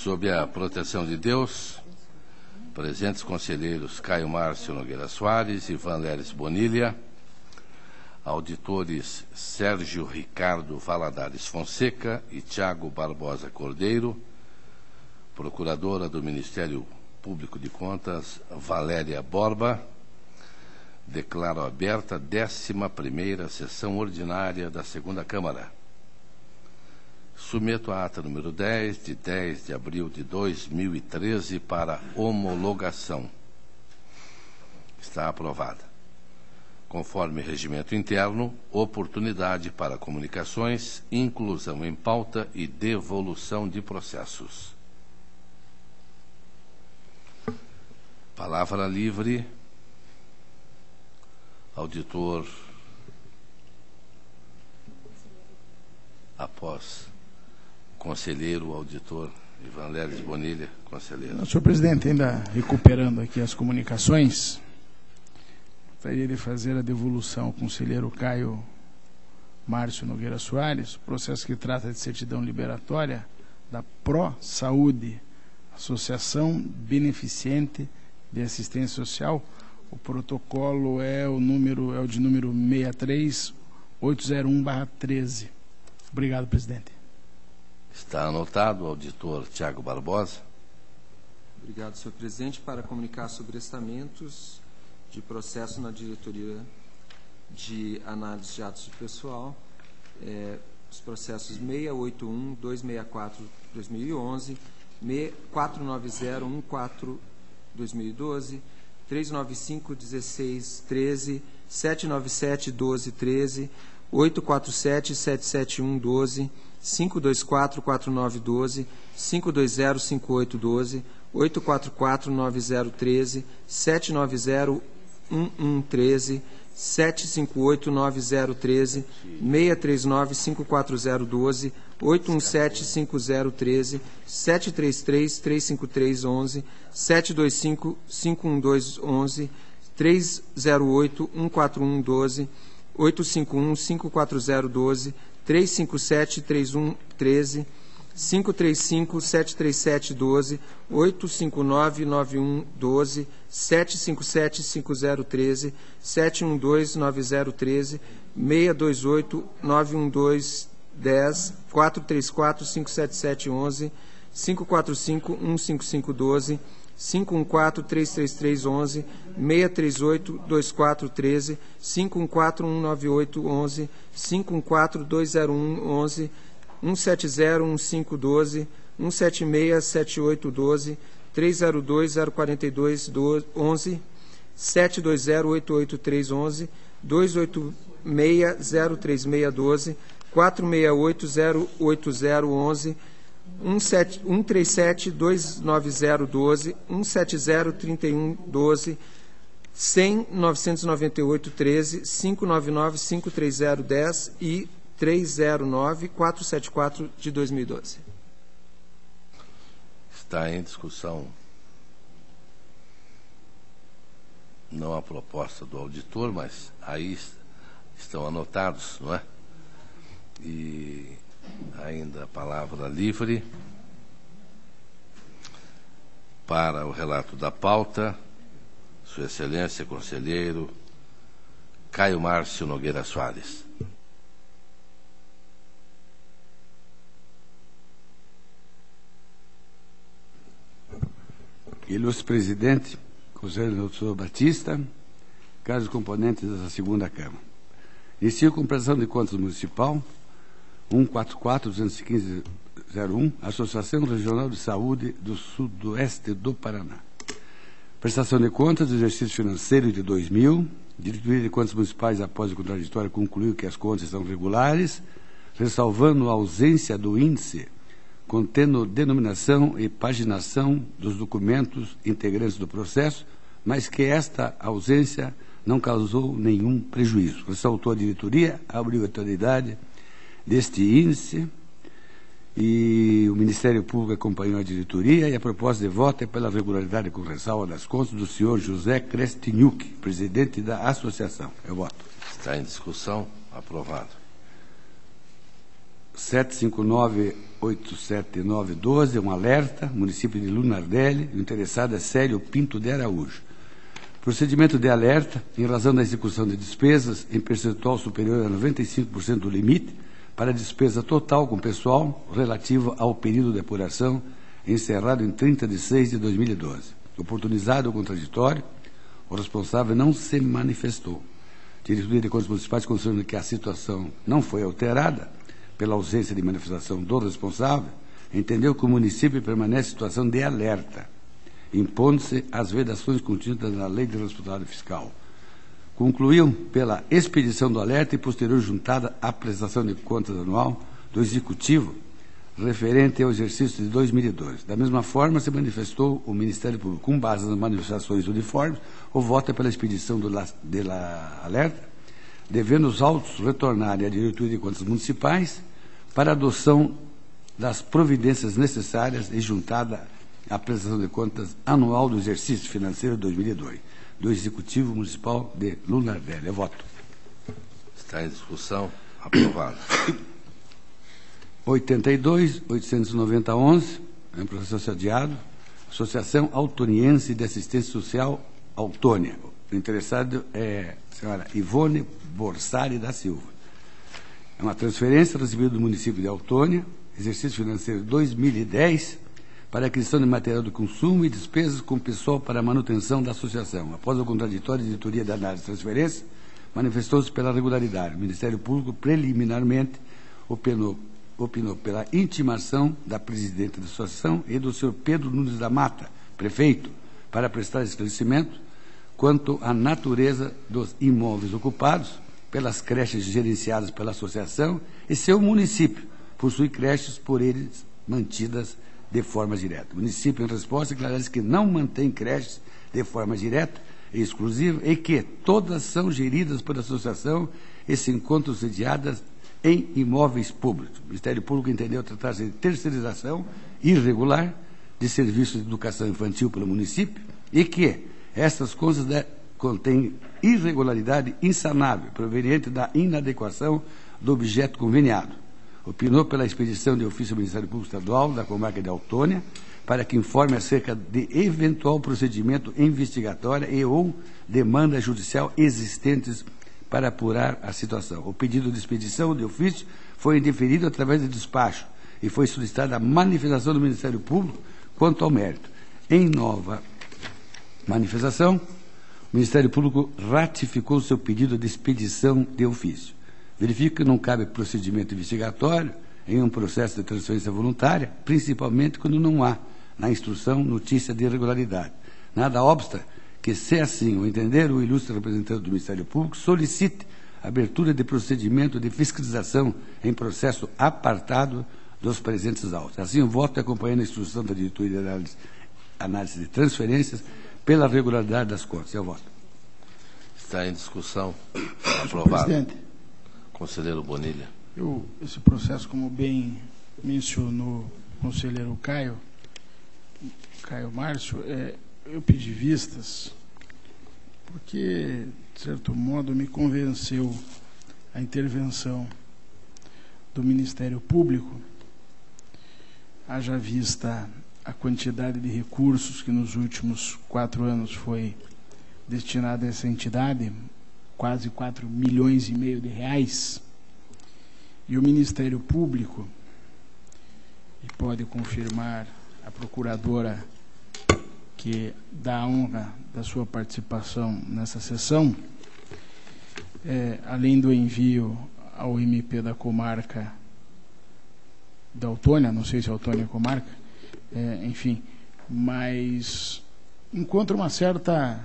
Sob a proteção de Deus, presentes conselheiros Caio Márcio Nogueira Soares, Ivan Leles Bonilha, auditores Sérgio Ricardo Valadares Fonseca e Tiago Barbosa Cordeiro, procuradora do Ministério Público de Contas Valéria Borba, declaro aberta a 11ª sessão ordinária da Segunda Câmara. Submeto a ata número 10, de 10 de abril de 2013, para homologação. Está aprovada. Conforme regimento interno, oportunidade para comunicações, inclusão em pauta e devolução de processos. Palavra livre. Auditor, após conselheiro, auditor Ivan Leles Bonilha, conselheiro. Senhor presidente, ainda recuperando aqui as comunicações, gostaria de fazer a devolução ao conselheiro Caio Márcio Nogueira Soares, processo que trata de certidão liberatória da Pro Saúde, Associação Beneficente de Assistência Social. O protocolo é o de número 63801/13. Obrigado, presidente. Está anotado o auditor Tiago Barbosa. Obrigado, senhor presidente. Para comunicar sobre estamentos de processo na diretoria de análise de atos de pessoal, os processos 681-264-2011, 490-14-2012, 395-16-13, 797-12-13, 847-771-12, 524-49-12, 520-58-12, 844-90-13, 790-11-13, 758-90-13, 639-540-12, 817-50-13, 733-353-11, 725-512-11, 308-141-12, 851-540-12, 357-31-13, 535-737-12, 859-91-12, 757-50-13, 712-90-13, 628-912-10, 434-577-11, 545-155-12, 514-333-11, 638-24-13, 514-198-11, 514-201-11, 170-15-12, 176-78-12, 302-042-11, 720-88-3-11, 286-036-12, 468-080-11, 137-290-12, 170-31-12, 100-998-13, 599-530-10 e 309-474 de 2012. Está em discussão não a proposta do auditor, mas aí estão anotados, não é? E ainda a palavra livre para o relato da pauta, Sua Excelência, conselheiro Caio Márcio Nogueira Soares. Ilustre presidente, conselheiro doutor Batista, caros componentes da segunda Câmara. Inicio com prestação de contas municipal 144-215-01, Associação Regional de Saúde do Sudoeste do Paraná. Prestação de contas do exercício financeiro de 2000, Diretoria de Contas Municipais, após o contraditório, concluiu que as contas são regulares, ressalvando a ausência do índice contendo denominação e paginação dos documentos integrantes do processo, mas que esta ausência não causou nenhum prejuízo. Ressaltou a diretoria a obrigatoriedade deste índice e o Ministério Público acompanhou a diretoria e a proposta de voto é pela regularidade com ressalva das contas do senhor José Krestiniuk, presidente da associação. Eu voto. Está em discussão. Aprovado. 7598792, um alerta, município de Lunardelli, o interessado é Célio Pinto de Araújo. Procedimento de alerta, em razão da execução de despesas em percentual superior a 95% do limite, para a despesa total com pessoal relativa ao período de apuração encerrado em 30 de 6 de 2012. Oportunizado o contraditório, o responsável não se manifestou. Diretoria de Contas Municipais, considerando que a situação não foi alterada pela ausência de manifestação do responsável, entendeu que o município permanece em situação de alerta, impondo-se as vedações contidas na Lei de Responsabilidade Fiscal. Concluiu pela expedição do alerta e posterior juntada à prestação de contas anual do Executivo referente ao exercício de 2012. Da mesma forma, se manifestou o Ministério Público, com base nas manifestações uniformes, o voto é pela expedição do alerta, devendo os autos retornarem à Diretoria de Contas Municipais para adoção das providências necessárias e juntada à prestação de contas anual do exercício financeiro de 2002, do Executivo Municipal de Lunardelli. Eu voto. Está em discussão. Aprovado. 82.890.11, é um processo adiado, Associação Autoniense de Assistência Social Autônia. O interessado é a senhora Ivone Borsari da Silva. É uma transferência recebida do município de Autônia, exercício financeiro 2010, para aquisição de material de consumo e despesas com pessoal para a manutenção da associação. Após o contraditório de diretoria da análise de transferência, manifestou-se pela regularidade. O Ministério Público, preliminarmente, opinou pela intimação da presidente da associação e do senhor Pedro Nunes da Mata, prefeito, para prestar esclarecimento quanto à natureza dos imóveis ocupados pelas creches gerenciadas pela associação e seu município possui creches por eles mantidas de forma direta. O município, em resposta, esclarece que não mantém creches de forma direta e exclusiva e que todas são geridas pela associação e se encontram sediadas em imóveis públicos. O Ministério Público entendeu tratar-se de terceirização irregular de serviços de educação infantil pelo município e que essas coisas contêm irregularidade insanável, proveniente da inadequação do objeto conveniado. Opinou pela expedição de ofício ao Ministério Público Estadual da comarca de Autônia para que informe acerca de eventual procedimento investigatório e ou demanda judicial existentes para apurar a situação. O pedido de expedição de ofício foi indeferido através de despacho e foi solicitada a manifestação do Ministério Público quanto ao mérito. Em nova manifestação, o Ministério Público ratificou seu pedido de expedição de ofício. Verifica que não cabe procedimento investigatório em um processo de transferência voluntária, principalmente quando não há, na instrução, notícia de irregularidade. Nada obsta que, se assim o entender, o ilustre representante do Ministério Público solicite abertura de procedimento de fiscalização em processo apartado dos presentes autos. Assim, o voto é acompanhando a instrução da diretoria de análise de transferências pela regularidade das contas. Eu voto. Está em discussão. Aprovado. Presidente, Conselheiro Bonilha. Esse processo, como bem mencionou o conselheiro Caio Márcio, eu pedi vistas porque, de certo modo, me convenceu a intervenção do Ministério Público, haja vista a quantidade de recursos que nos últimos 4 anos foi destinada a essa entidade, quase 4,5 milhões de reais, e o Ministério Público, e pode confirmar a procuradora que dá a honra da sua participação nessa sessão, além do envio ao MP da comarca da Autônia, não sei se é Autônia comarca, enfim, mas encontra uma certa,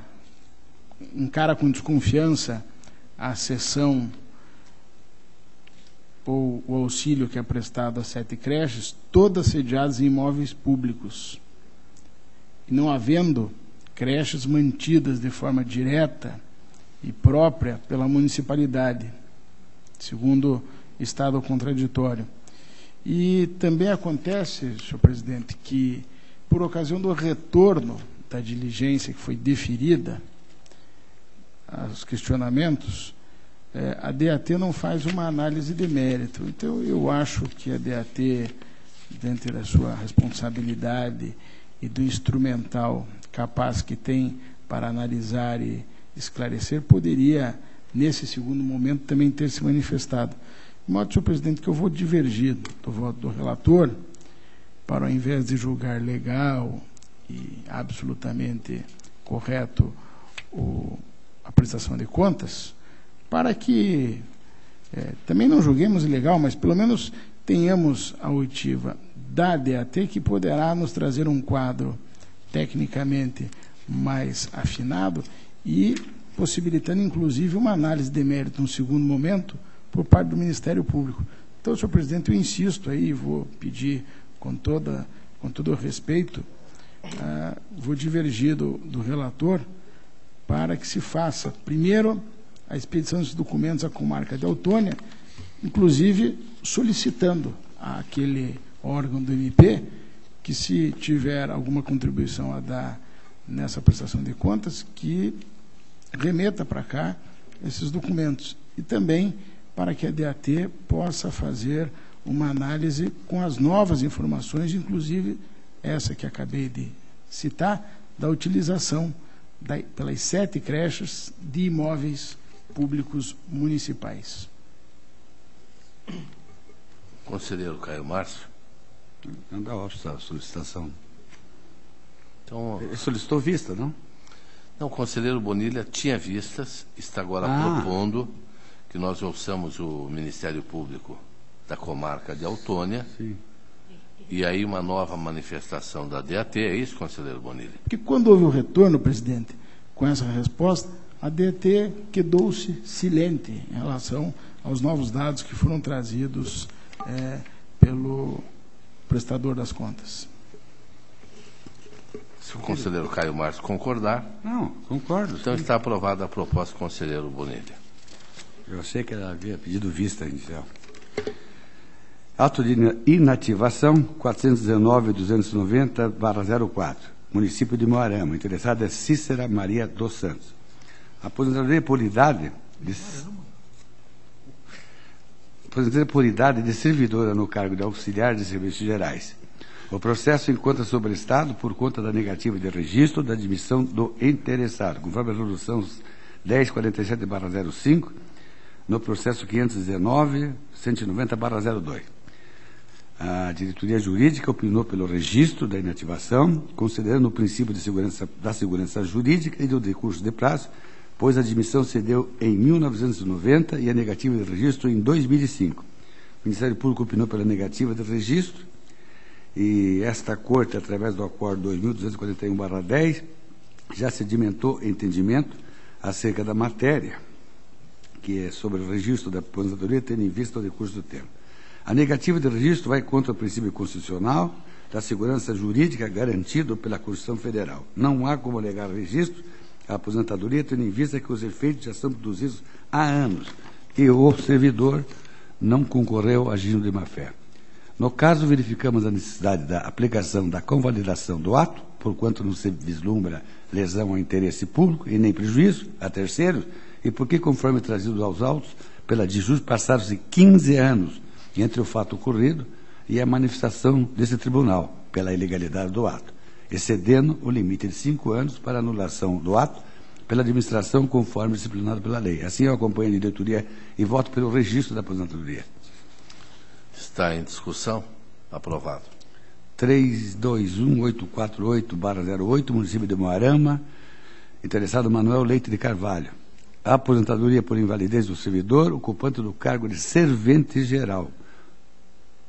encara com desconfiança a sessão ou o auxílio que é prestado a 7 creches, todas sediadas em imóveis públicos, e não havendo creches mantidas de forma direta e própria pela municipalidade, segundo estado contraditório. E também acontece, senhor presidente, que por ocasião do retorno da diligência que foi deferida aos questionamentos, a DAT não faz uma análise de mérito. Então, eu acho que a DAT, dentro da sua responsabilidade e do instrumental capaz que tem para analisar e esclarecer, poderia, nesse segundo momento, também ter se manifestado. De modo, senhor presidente, que eu vou divergir do voto do relator, para, ao invés de julgar legal e absolutamente correto a prestação de contas, para que também não julguemos ilegal, mas pelo menos tenhamos a oitiva da DAT, que poderá nos trazer um quadro tecnicamente mais afinado e possibilitando, inclusive, uma análise de mérito, no segundo momento, por parte do Ministério Público. Então, senhor presidente, eu insisto aí, vou pedir com todo o respeito, vou divergir do relator para que se faça, primeiro, a expedição desses documentos à comarca de Autônia, inclusive solicitando àquele órgão do MP que, se tiver alguma contribuição a dar nessa prestação de contas, que remeta para cá esses documentos. E também para que a DAT possa fazer uma análise com as novas informações, inclusive essa que acabei de citar, da utilização pelas 7 creches de imóveis públicos municipais. Conselheiro Caio Márcio. Não dá óbvio a solicitação. Então, ele solicitou vista, não? Não, o conselheiro Bonilha tinha vistas, está agora propondo que nós ouçamos o Ministério Público da comarca de Autônia. Sim. E aí uma nova manifestação da DAT, é isso, conselheiro Bonilha? Porque quando houve o retorno, presidente, com essa resposta, a DAT quedou-se silente em relação aos novos dados que foram trazidos pelo prestador das contas. Se o conselheiro Caio Márcio concordar... Não, concordo. Então está aprovada a proposta do conselheiro Bonilha. Eu achei que ela havia pedido vista inicial. Ato de inativação 419.290/04, município de Moarama. Interessada é Cícera Maria dos Santos. Aposentadoria por idade de servidora no cargo de auxiliar de serviços gerais. O processo encontra sobrestado por conta da negativa de registro da admissão do interessado, conforme a resolução 1047/05, no processo 519.190/02. A diretoria jurídica opinou pelo registro da inativação, considerando o princípio de da segurança jurídica e do decurso de prazo, pois a admissão se deu em 1990 e a negativa de registro em 2005. O Ministério Público opinou pela negativa de registro e esta Corte, através do acordo 2241/10, já sedimentou entendimento acerca da matéria, que é sobre o registro da aposentadoria, tendo em vista o decurso do tempo. A negativa de registro vai contra o princípio constitucional da segurança jurídica garantido pela Constituição Federal. Não há como negar registro à aposentadoria, tendo em vista que os efeitos já são produzidos há anos e o servidor não concorreu agindo de má-fé. No caso, verificamos a necessidade da aplicação da convalidação do ato, porquanto não se vislumbra lesão ao interesse público e nem prejuízo a terceiros, e porque, conforme trazido aos autos, pela DIJUS, passaram-se 15 anos entre o fato ocorrido e a manifestação desse tribunal pela ilegalidade do ato, excedendo o limite de 5 anos para anulação do ato pela administração conforme disciplinado pela lei. Assim, eu acompanho a diretoria e voto pelo registro da aposentadoria. Está em discussão? Aprovado. 321848/08, município de Moarama. Interessado Manuel Leite de Carvalho. A aposentadoria por invalidez do servidor, ocupante do cargo de servente geral.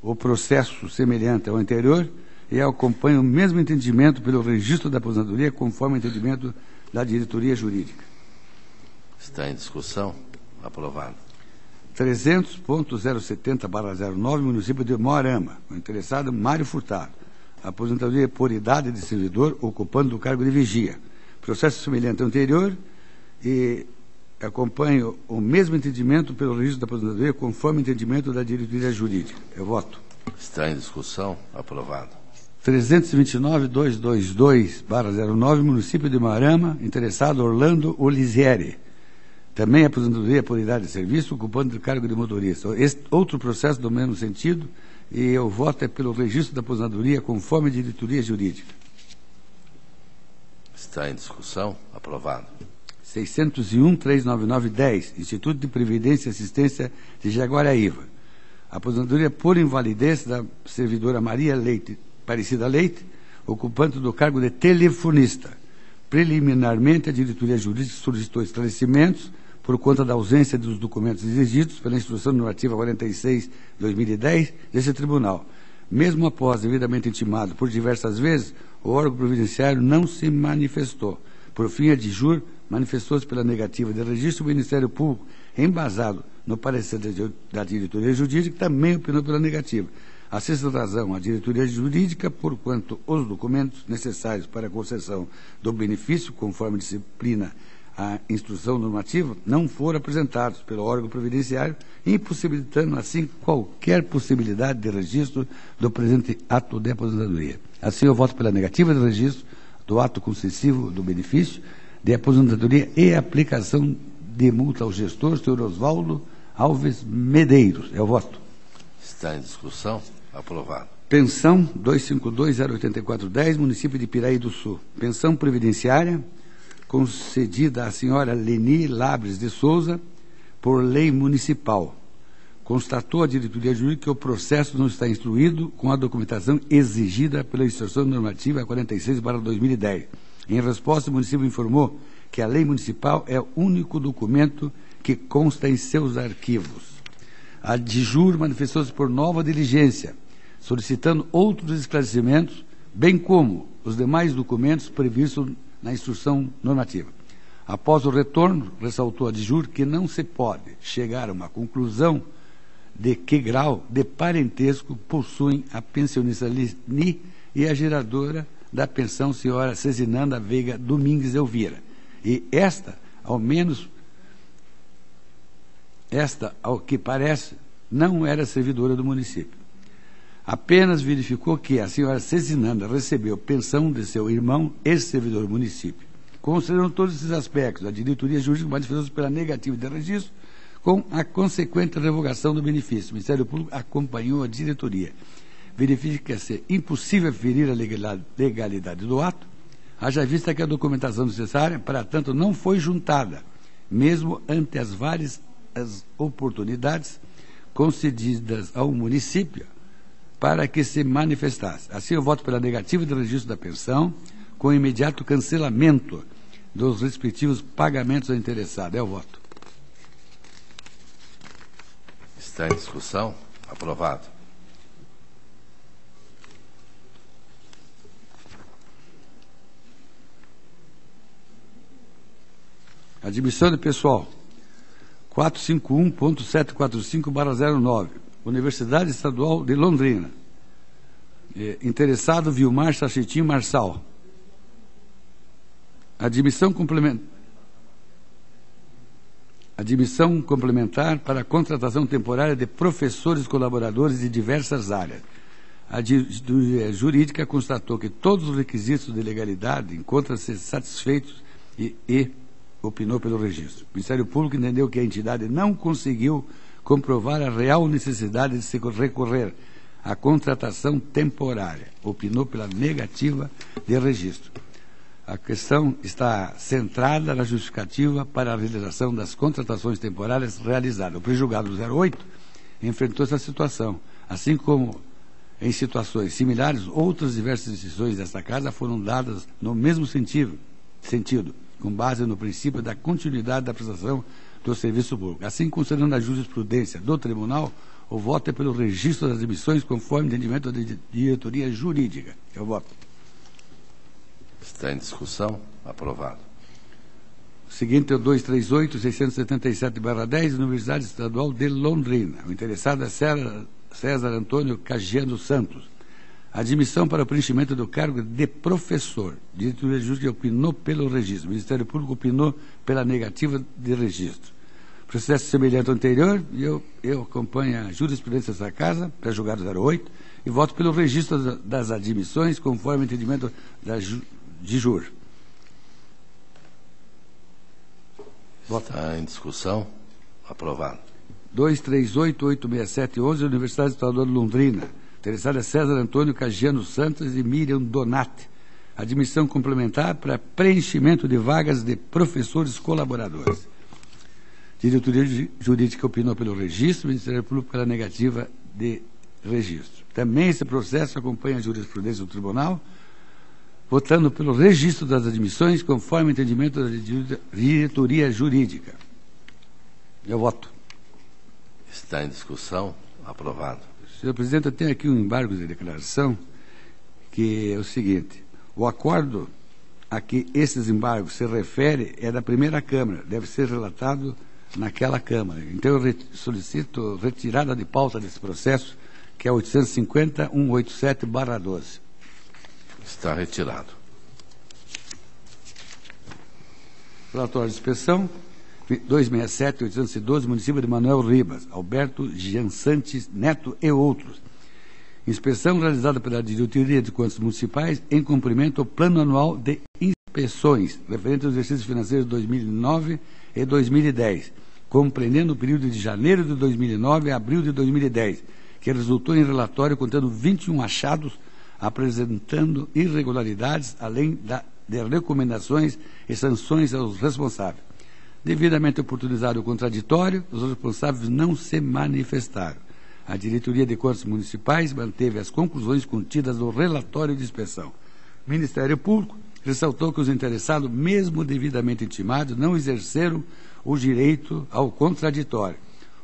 O processo semelhante ao anterior e acompanha o mesmo entendimento pelo registro da aposentadoria, conforme o entendimento da diretoria jurídica. Está em discussão? Aprovado. 300.070/09, município de Moarama. O interessado, Mário Furtado. Aposentadoria por idade de servidor, ocupando do cargo de vigia. Processo semelhante ao anterior e acompanho o mesmo entendimento pelo registro da aposentadoria, conforme o entendimento da diretoria jurídica. Eu voto. Está em discussão? Aprovado. 329.222/09, município de Moarama. Interessado, Orlando Olisieri. Também a aposentadoria por idade de serviço, ocupando o cargo de motorista. Outro processo do mesmo sentido, e o voto é pelo registro da aposentadoria conforme a diretoria jurídica. Está em discussão. Aprovado. 601.399.10, Instituto de Previdência e Assistência de Jaguaraíva. Aposentadoria por invalidez da servidora Maria Aparecida Leite, ocupante do cargo de telefonista. Preliminarmente, a diretoria jurídica solicitou esclarecimentos por conta da ausência dos documentos exigidos pela Instrução Normativa 46/2010 desse tribunal. Mesmo após devidamente intimado por diversas vezes, o órgão providenciário não se manifestou. Por fim, a DIJUR manifestou-se pela negativa de registro. O Ministério Público, embasado no parecer da diretoria jurídica, também opinou pela negativa. A sexta razão, a diretoria jurídica, porquanto os documentos necessários para a concessão do benefício, conforme disciplina a instrução normativa, não foram apresentados pelo órgão providenciário, impossibilitando assim qualquer possibilidade de registro do presente ato de aposentadoria. Assim, eu voto pela negativa de registro do ato concessivo do benefício de aposentadoria e aplicação de multa ao gestor, senhor Oswaldo Alves Medeiros. É o voto. Está em discussão. Aprovado. Pensão 252.084.10, município de Piraí do Sul. Pensão previdenciária concedida à senhora Leni Labres de Souza por lei municipal. Constatou a diretoria jurídica que o processo não está instruído com a documentação exigida pela Instrução Normativa 46/2010. Em resposta, o município informou que a lei municipal é o único documento que consta em seus arquivos. A DIJUR manifestou-se por nova diligência, solicitando outros esclarecimentos, bem como os demais documentos previstos na instrução normativa. Após o retorno, ressaltou a DIJUR que não se pode chegar a uma conclusão de que grau de parentesco possuem a pensionista Leni e a geradora da pensão, senhora Cezinanda Veiga Domingues Elvira. E esta, ao que parece, não era servidora do município. Apenas verificou que a senhora Cezinanda recebeu pensão de seu irmão, ex-servidor do município. Considerando todos esses aspectos, a diretoria jurídica manifestou-se pela negativa de registro, com a consequente revogação do benefício. O Ministério Público acompanhou a diretoria. Verifica-se impossível ferir a legalidade do ato, haja vista que a documentação necessária, para tanto, não foi juntada, mesmo ante as várias oportunidades concedidas ao município para que se manifestasse. Assim, eu voto pela negativa de registro da pensão, com imediato cancelamento dos respectivos pagamentos ao interessado. É o voto. Está em discussão. Aprovado. Admissão de pessoal 451.745/09, Universidade Estadual de Londrina. Interessado Vilmar Sachetim Marçal. Admissão complementar para a contratação temporária de professores colaboradores de diversas áreas. A diretoria jurídica constatou que todos os requisitos de legalidade encontram-se satisfeitos e opinou pelo registro. O Ministério Público entendeu que a entidade não conseguiu comprovar a real necessidade de se recorrer à contratação temporária. Opinou pela negativa de registro. A questão está centrada na justificativa para a realização das contratações temporárias realizadas. O pré-julgado 08 enfrentou essa situação, assim como em situações similares, outras diversas decisões desta Casa foram dadas no mesmo sentido, com base no princípio da continuidade da prestação do serviço público. Assim, considerando a jurisprudência do Tribunal, o voto é pelo registro das admissões conforme entendimento da diretoria jurídica. Eu voto. Está em discussão. Aprovado. O seguinte é o 238.677/10, Universidade Estadual de Londrina. O interessado é César Antônio Cagiano Santos. Admissão para o preenchimento do cargo de professor. Diretoria Jurídica opinou pelo registro. O Ministério Público opinou pela negativa de registro. Processo semelhante ao anterior, e eu acompanho a jurisprudência dessa Casa, pré-julgado 08, e voto pelo registro das admissões, conforme o entendimento da DIJUR. Vota. Está em discussão. Aprovado. 238-867-11, Universidade Estadual de Londrina. Interessado é César Antônio Cagiano Santos e Miriam Donati. Admissão complementar para preenchimento de vagas de professores colaboradores. Diretoria Jurídica opinou pelo registro, o Ministério Público pela negativa de registro. Também esse processo acompanha a jurisprudência do Tribunal, votando pelo registro das admissões, conforme o entendimento da diretoria jurídica. Eu voto. Está em discussão. Aprovado. Senhor presidente, eu tenho aqui um embargo de declaração, que é o seguinte: o acordo a que esses embargos se refere é da primeira Câmara, deve ser relatado naquela Câmara. Então, eu solicito retirada de pauta desse processo, que é 850-187/12. Está retirado. Relatório de inspeção, 267-812, município de Manuel Ribas, Alberto Giansantes Neto e outros. Inspeção realizada pela Diretoria de Contas Municipais em cumprimento ao Plano Anual de Inspeções, referente aos exercícios financeiros de 2009 e 2010, compreendendo o período de janeiro de 2009 a abril de 2010, que resultou em relatório contendo 21 achados, apresentando irregularidades, além de recomendações e sanções aos responsáveis. Devidamente oportunizado o contraditório, os responsáveis não se manifestaram. A Diretoria de Contas Municipais manteve as conclusões contidas no relatório de inspeção. O Ministério Público ressaltou que os interessados, mesmo devidamente intimados, não exerceram o direito ao contraditório.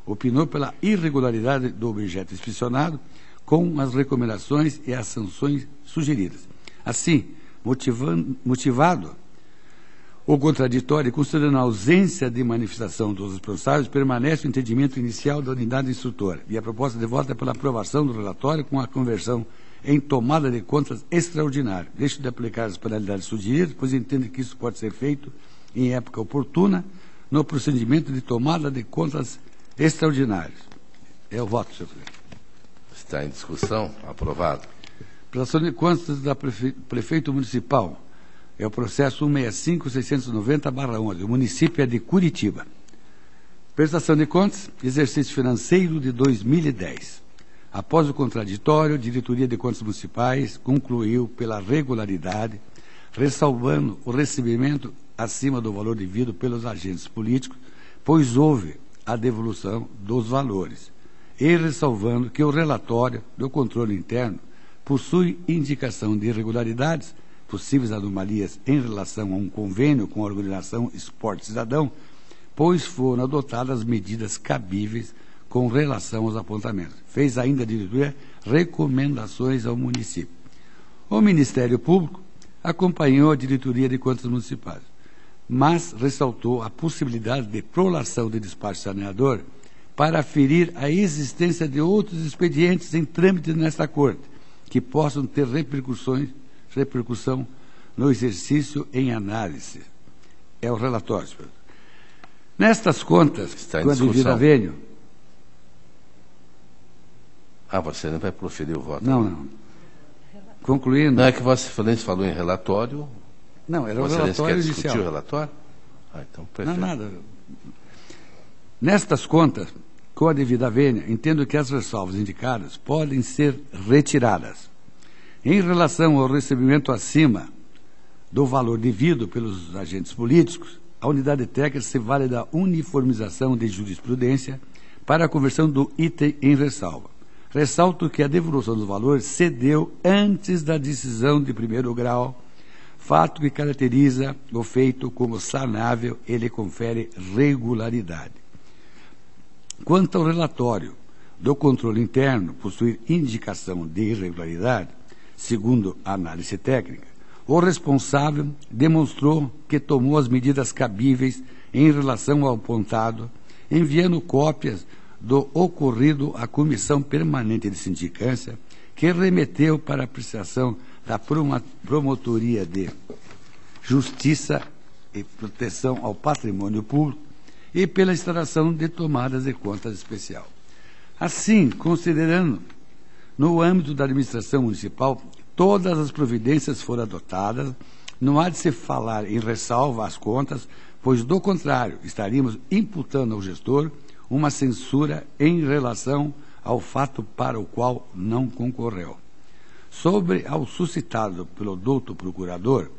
Opinou pela irregularidade do objeto inspecionado, com as recomendações e as sanções sugeridas. Assim, motivado o contraditório, considerando a ausência de manifestação dos responsáveis, permanece o entendimento inicial da unidade instrutora e a proposta de voto é pela aprovação do relatório com a conversão em tomada de contas extraordinária. Deixo de aplicar as penalidades sugeridas, pois entendo que isso pode ser feito em época oportuna no procedimento de tomada de contas extraordinárias. É o voto, senhor presidente. Está em discussão. Aprovado. Prestação de contas da prefeito municipal. É o processo 165-690/11. O município é de Curitiba. Prestação de contas, exercício financeiro de 2010. Após o contraditório, a Diretoria de Contas Municipais concluiu pela regularidade, ressalvando o recebimento acima do valor devido pelos agentes políticos, pois houve a devolução dos valores, e ressalvando que o relatório do controle interno possui indicação de irregularidades, possíveis anomalias em relação a um convênio com a organização Esporte Cidadão, pois foram adotadas medidas cabíveis com relação aos apontamentos. Fez ainda a diretoria recomendações ao município. O Ministério Público acompanhou a Diretoria de Contas Municipais, mas ressaltou a possibilidade de prolação de despacho saneador para aferir a existência de outros expedientes em trâmite nesta Corte, que possam ter repercussão no exercício em análise. É o relatório, senhor. Nestas contas, com a devida vênia... Você não vai proferir o voto? Não. Concluindo... Não, é que Vossa Excelência falou em relatório... Não, era o Vossa relatório quer inicial. discutir o relatório? Então, perfeito. Não, nada. Nestas contas, com a devida vênia, entendo que as ressalvas indicadas podem ser retiradas. Em relação ao recebimento acima do valor devido pelos agentes políticos, a unidade técnica se vale da uniformização de jurisprudência para a conversão do item em ressalva. Ressalto que a devolução dos valores se deu antes da decisão de primeiro grau, fato que caracteriza o feito como sanável e lhe confere regularidade. Quanto ao relatório do controle interno possuir indicação de irregularidade, segundo a análise técnica, o responsável demonstrou que tomou as medidas cabíveis em relação ao apontado, enviando cópias do ocorrido à Comissão Permanente de Sindicância, que remeteu para apreciação da Promotoria de Justiça e Proteção ao Patrimônio Público e pela instalação de tomadas de contas especial. Assim, considerando, no âmbito da administração municipal, todas as providências foram adotadas, não há de se falar em ressalva às contas, pois, do contrário, estaríamos imputando ao gestor uma censura em relação ao fato para o qual não concorreu. Sobre ao suscitado pelo douto procurador,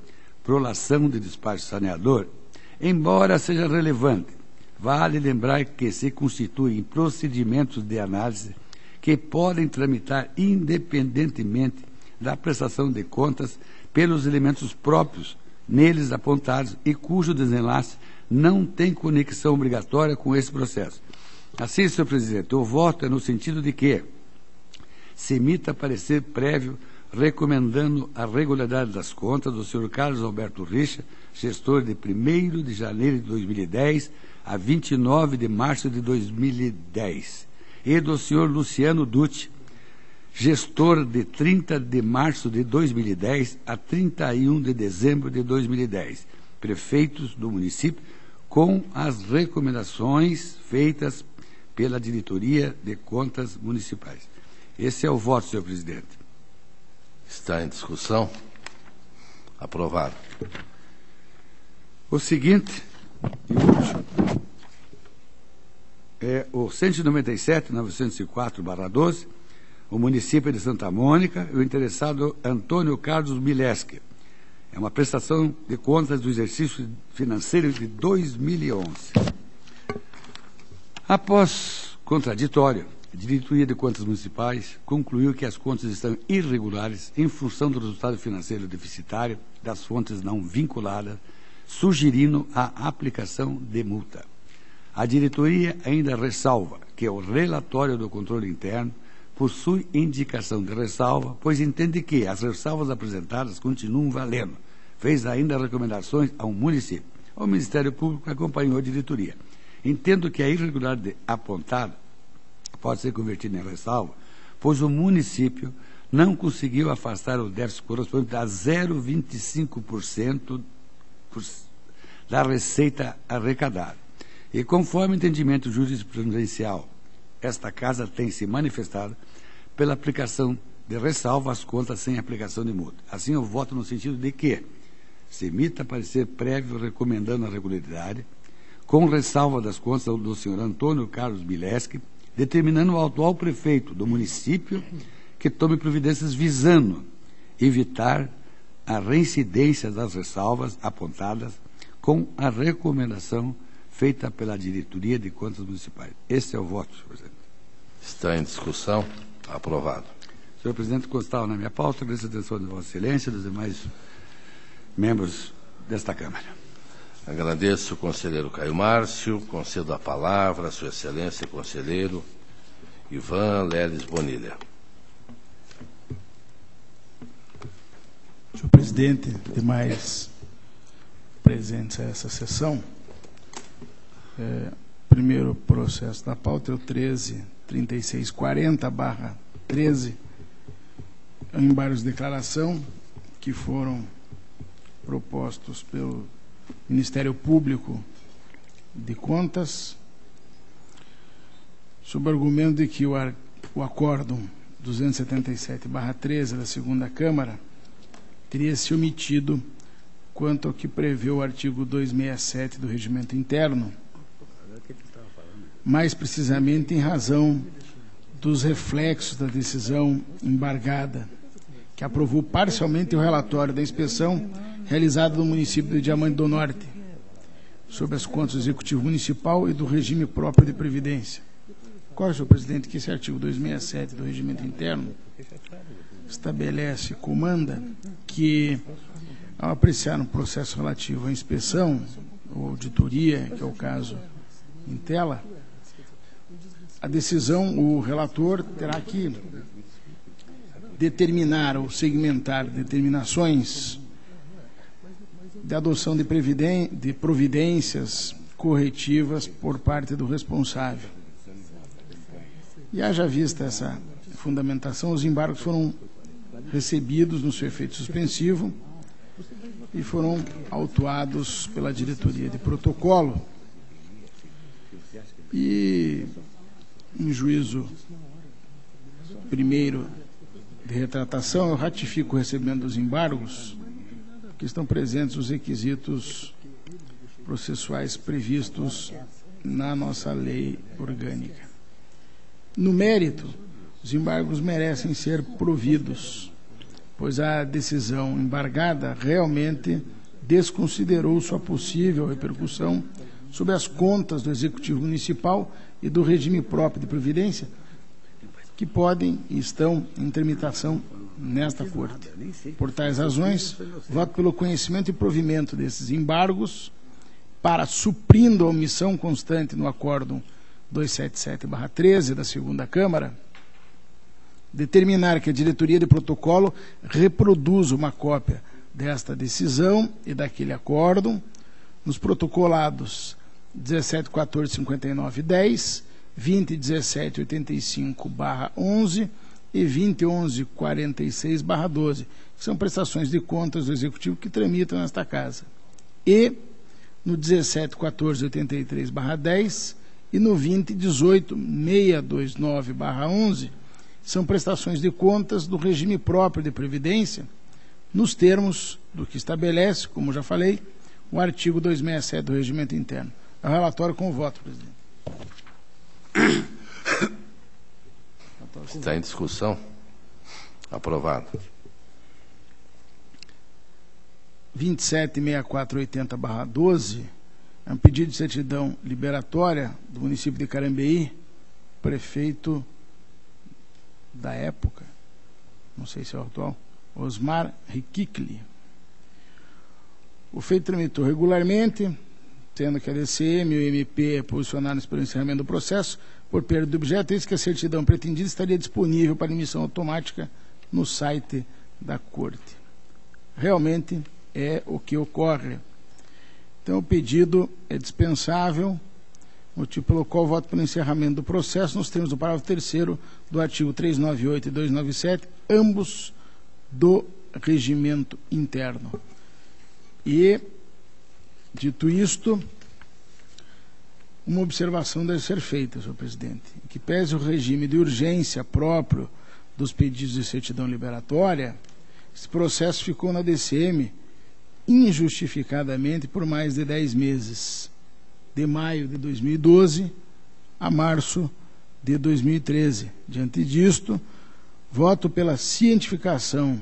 prolação de despacho saneador, embora seja relevante, vale lembrar que se constituem procedimentos de análise que podem tramitar independentemente da prestação de contas pelos elementos próprios neles apontados e cujo desenlace não tem conexão obrigatória com esse processo. Assim, senhor presidente, o voto é no sentido de que se emita parecer prévio recomendando a regularidade das contas do senhor Carlos Alberto Richa, gestor de 1º de janeiro de 2010 a 29 de março de 2010, e do senhor Luciano Dutti, gestor de 30 de março de 2010 a 31 de dezembro de 2010, prefeitos do município, com as recomendações feitas pela Diretoria de Contas Municipais. Esse é o voto, senhor presidente. Está em discussão? Aprovado. O seguinte e último é o 197.904/12, o município de Santa Mônica, e o interessado Antônio Carlos Mileschi. É uma prestação de contas do exercício financeiro de 2011. Após contraditório, a Diretoria de Contas Municipais concluiu que as contas estão irregulares em função do resultado financeiro deficitário das fontes não vinculadas, sugerindo a aplicação de multa. A diretoria ainda ressalva que o relatório do controle interno possui indicação de ressalva, pois entende que as ressalvas apresentadas continuam valendo. Fez ainda recomendações ao município. O Ministério Público acompanhou a diretoria. Entendo que a irregularidade apontada pode ser convertida em ressalva, pois o município não conseguiu afastar o déficit correspondente a 0,25% da receita arrecadada. E conforme o entendimento jurisprudencial, esta Casa tem se manifestado pela aplicação de ressalva às contas sem aplicação de multa. Assim, eu voto no sentido de que se emita parecer prévio recomendando a regularidade, com ressalva das contas do senhor Antônio Carlos Mileschi, determinando ao atual prefeito do município que tome providências visando evitar a reincidência das ressalvas apontadas com a recomendação feita pela Diretoria de Contas Municipais. Esse é o voto, senhor presidente. Está em discussão? Aprovado. Senhor presidente, constava na minha pauta, agradeço a atenção de Vossa Excelência e dos demais membros desta Câmara. Agradeço o conselheiro Caio Márcio, concedo a palavra à Sua Excelência, conselheiro Ivan Leles Bonilha. Senhor presidente, demais presentes a essa sessão, primeiro processo da pauta é o 13.3640/13, embargos de declaração que foram propostos pelo Ministério Público de Contas, sob o argumento de que o acórdão 277/13 da segunda Câmara teria se omitido quanto ao que prevê o artigo 267 do Regimento Interno, mais precisamente em razão dos reflexos da decisão embargada, que aprovou parcialmente o relatório da inspeção realizada no município de Diamante do Norte, sobre as contas do Executivo Municipal e do regime próprio de previdência. Ocorre, senhor presidente, que esse artigo 267 do Regimento Interno estabelece, comanda, que, ao apreciar um processo relativo à inspeção ou auditoria, que é o caso em tela, a decisão, o relator terá que determinar ou segmentar determinações de adoção de providências corretivas por parte do responsável. E haja vista essa fundamentação, os embargos foram recebidos no seu efeito suspensivo e foram autuados pela diretoria de protocolo. E, em juízo primeiro de retratação, eu ratifico o recebimento dos embargos, que estão presentes os requisitos processuais previstos na nossa lei orgânica. No mérito, os embargos merecem ser providos, pois a decisão embargada realmente desconsiderou sua possível repercussão sobre as contas do Executivo Municipal e do regime próprio de previdência, que podem e estão em tramitação nesta Corte. Por tais razões, voto pelo conhecimento e provimento desses embargos para, suprindo a omissão constante no Acórdão 277/13 da Segunda Câmara, determinar que a diretoria de protocolo reproduza uma cópia desta decisão e daquele acórdão nos protocolados 17.14.59.10, 20.17.85/11 e 20.11.46/12, que são prestações de contas do Executivo que tramitam nesta Casa. E no 17.14.83/10 e no 20.18.629/11, são prestações de contas do regime próprio de previdência, nos termos do que estabelece, como já falei, o artigo 267 do Regimento Interno. É o relatório com o voto, presidente. Está em discussão. Aprovado. 27.6480/12 é um pedido de certidão liberatória do município de Carambeí, prefeito da época, não sei se é o atual, Osmar Riquicli. O feito tramitou regularmente, tendo que a DCM e o MP posicionaram-se pelo encerramento do processo por perda do objeto, eis que a certidão pretendida estaria disponível para emissão automática no site da Corte. Realmente é o que ocorre. Então, o pedido é dispensável, motivo pelo qual voto pelo encerramento do processo nos termos do parágrafo 3º do artigo 398 e 297, ambos do regimento interno. E, dito isto, uma observação deve ser feita, senhor presidente, que pese o regime de urgência próprio dos pedidos de certidão liberatória, esse processo ficou na DCM injustificadamente por mais de 10 meses, de maio de 2012 a março de 2013. Diante disto, voto pela cientificação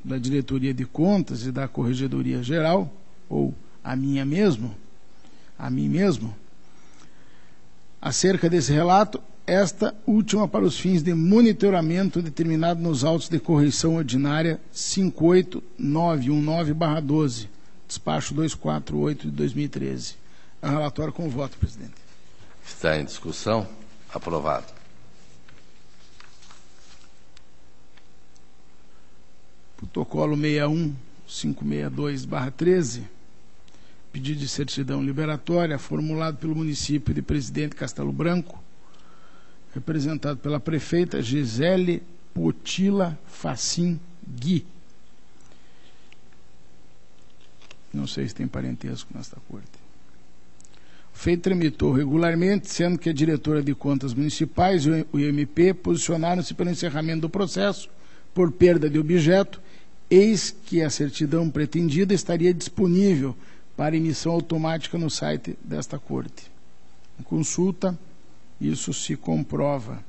da Diretoria de Contas e da Corregedoria Geral, ou a mim mesmo, acerca desse relato, esta última para os fins de monitoramento determinado nos autos de correição ordinária 58919/12, despacho 248 de 2013. É um relatório com voto, presidente. Está em discussão. Aprovado. Protocolo 61562/13, pedido de certidão liberatória formulado pelo município de Presidente Castelo Branco, representado pela prefeita Gisele Potila Facim Gui. Não sei se tem parentesco nesta corte. O feito tramitou regularmente, sendo que a diretora de contas municipais e o IMP posicionaram-se pelo encerramento do processo por perda de objeto, eis que a certidão pretendida estaria disponível para emissão automática no site desta corte. Em consulta, isso se comprova.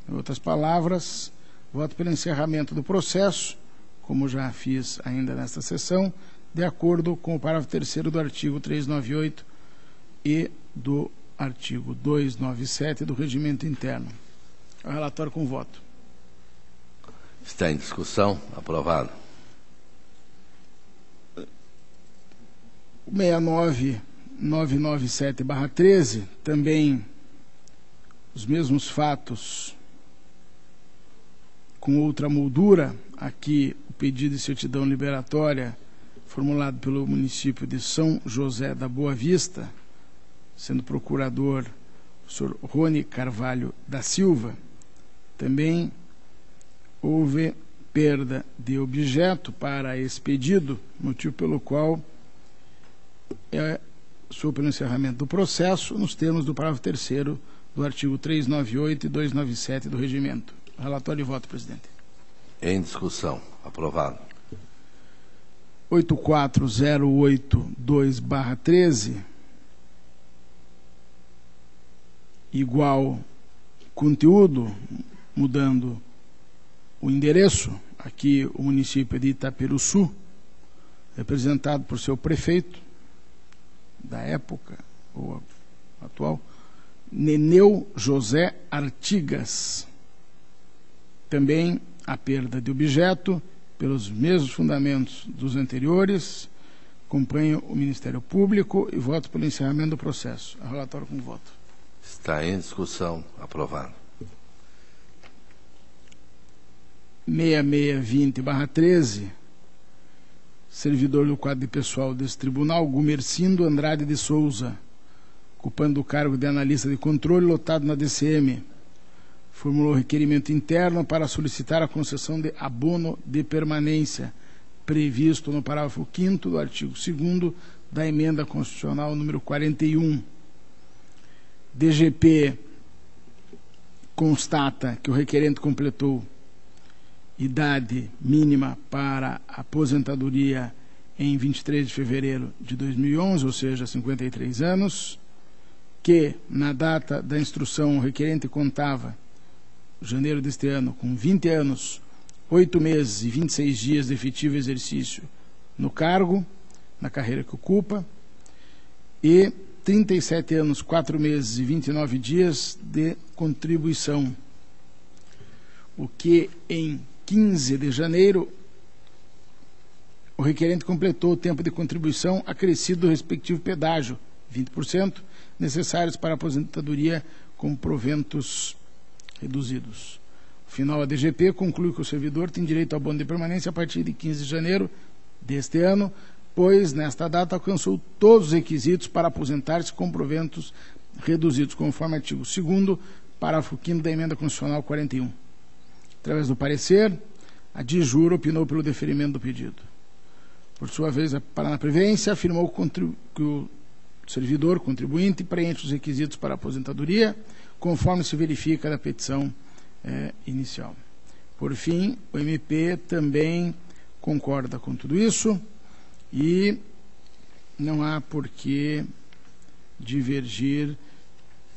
Em outras palavras, voto pelo encerramento do processo, como já fiz ainda nesta sessão, de acordo com o parágrafo 3º do artigo 398 e do artigo 297 do Regimento Interno. O relatório com voto. Está em discussão. Aprovado. O 69997/13, também os mesmos fatos com outra moldura. Aqui o pedido de certidão liberatória formulado pelo município de São José da Boa Vista, sendo procurador o senhor Rony Carvalho da Silva. Também houve perda de objeto para esse pedido, motivo pelo qual sou pelo encerramento do processo nos termos do parágrafo 3º do artigo 398 e 297 do Regimento. Relatório e voto, presidente. Em discussão. Aprovado. 8408-2/13, igual conteúdo, mudando o endereço. Aqui o município de Itaperuçu, representado por seu prefeito, da época, ou atual, Neneu José Artigas. Também a perda de objeto, pelos mesmos fundamentos dos anteriores, acompanho o Ministério Público e voto pelo encerramento do processo. Relatório com voto. Está em discussão. Aprovado. 6620/13, servidor do quadro de pessoal desse tribunal, Gumercindo Andrade de Souza, ocupando o cargo de analista de controle, lotado na DCM, formulou requerimento interno para solicitar a concessão de abono de permanência, previsto no parágrafo 5º do artigo 2º da emenda constitucional número 41. DGP constata que o requerente completou idade mínima para aposentadoria em 23 de fevereiro de 2011, ou seja, 53 anos, que na data da instrução o requerente contava, janeiro deste ano, com 20 anos, 8 meses e 26 dias de efetivo exercício no cargo, na carreira que ocupa, e 37 anos, 4 meses e 29 dias de contribuição, o que em 15 de janeiro o requerente completou o tempo de contribuição acrescido do respectivo pedágio, 20%, necessários para a aposentadoria com proventos reduzidos. No final, a DGP conclui que o servidor tem direito ao abono de permanência a partir de 15 de janeiro deste ano, pois, nesta data, alcançou todos os requisitos para aposentar-se com proventos reduzidos, conforme artigo 2º, parágrafo 5º da emenda constitucional 41. Através do parecer, a DIJUR opinou pelo deferimento do pedido. Por sua vez, a Paranaprevidência afirmou que o servidor contribuinte preenche os requisitos para a aposentadoria, conforme se verifica da petição inicial. Por fim, o MP também concorda com tudo isso e não há por que divergir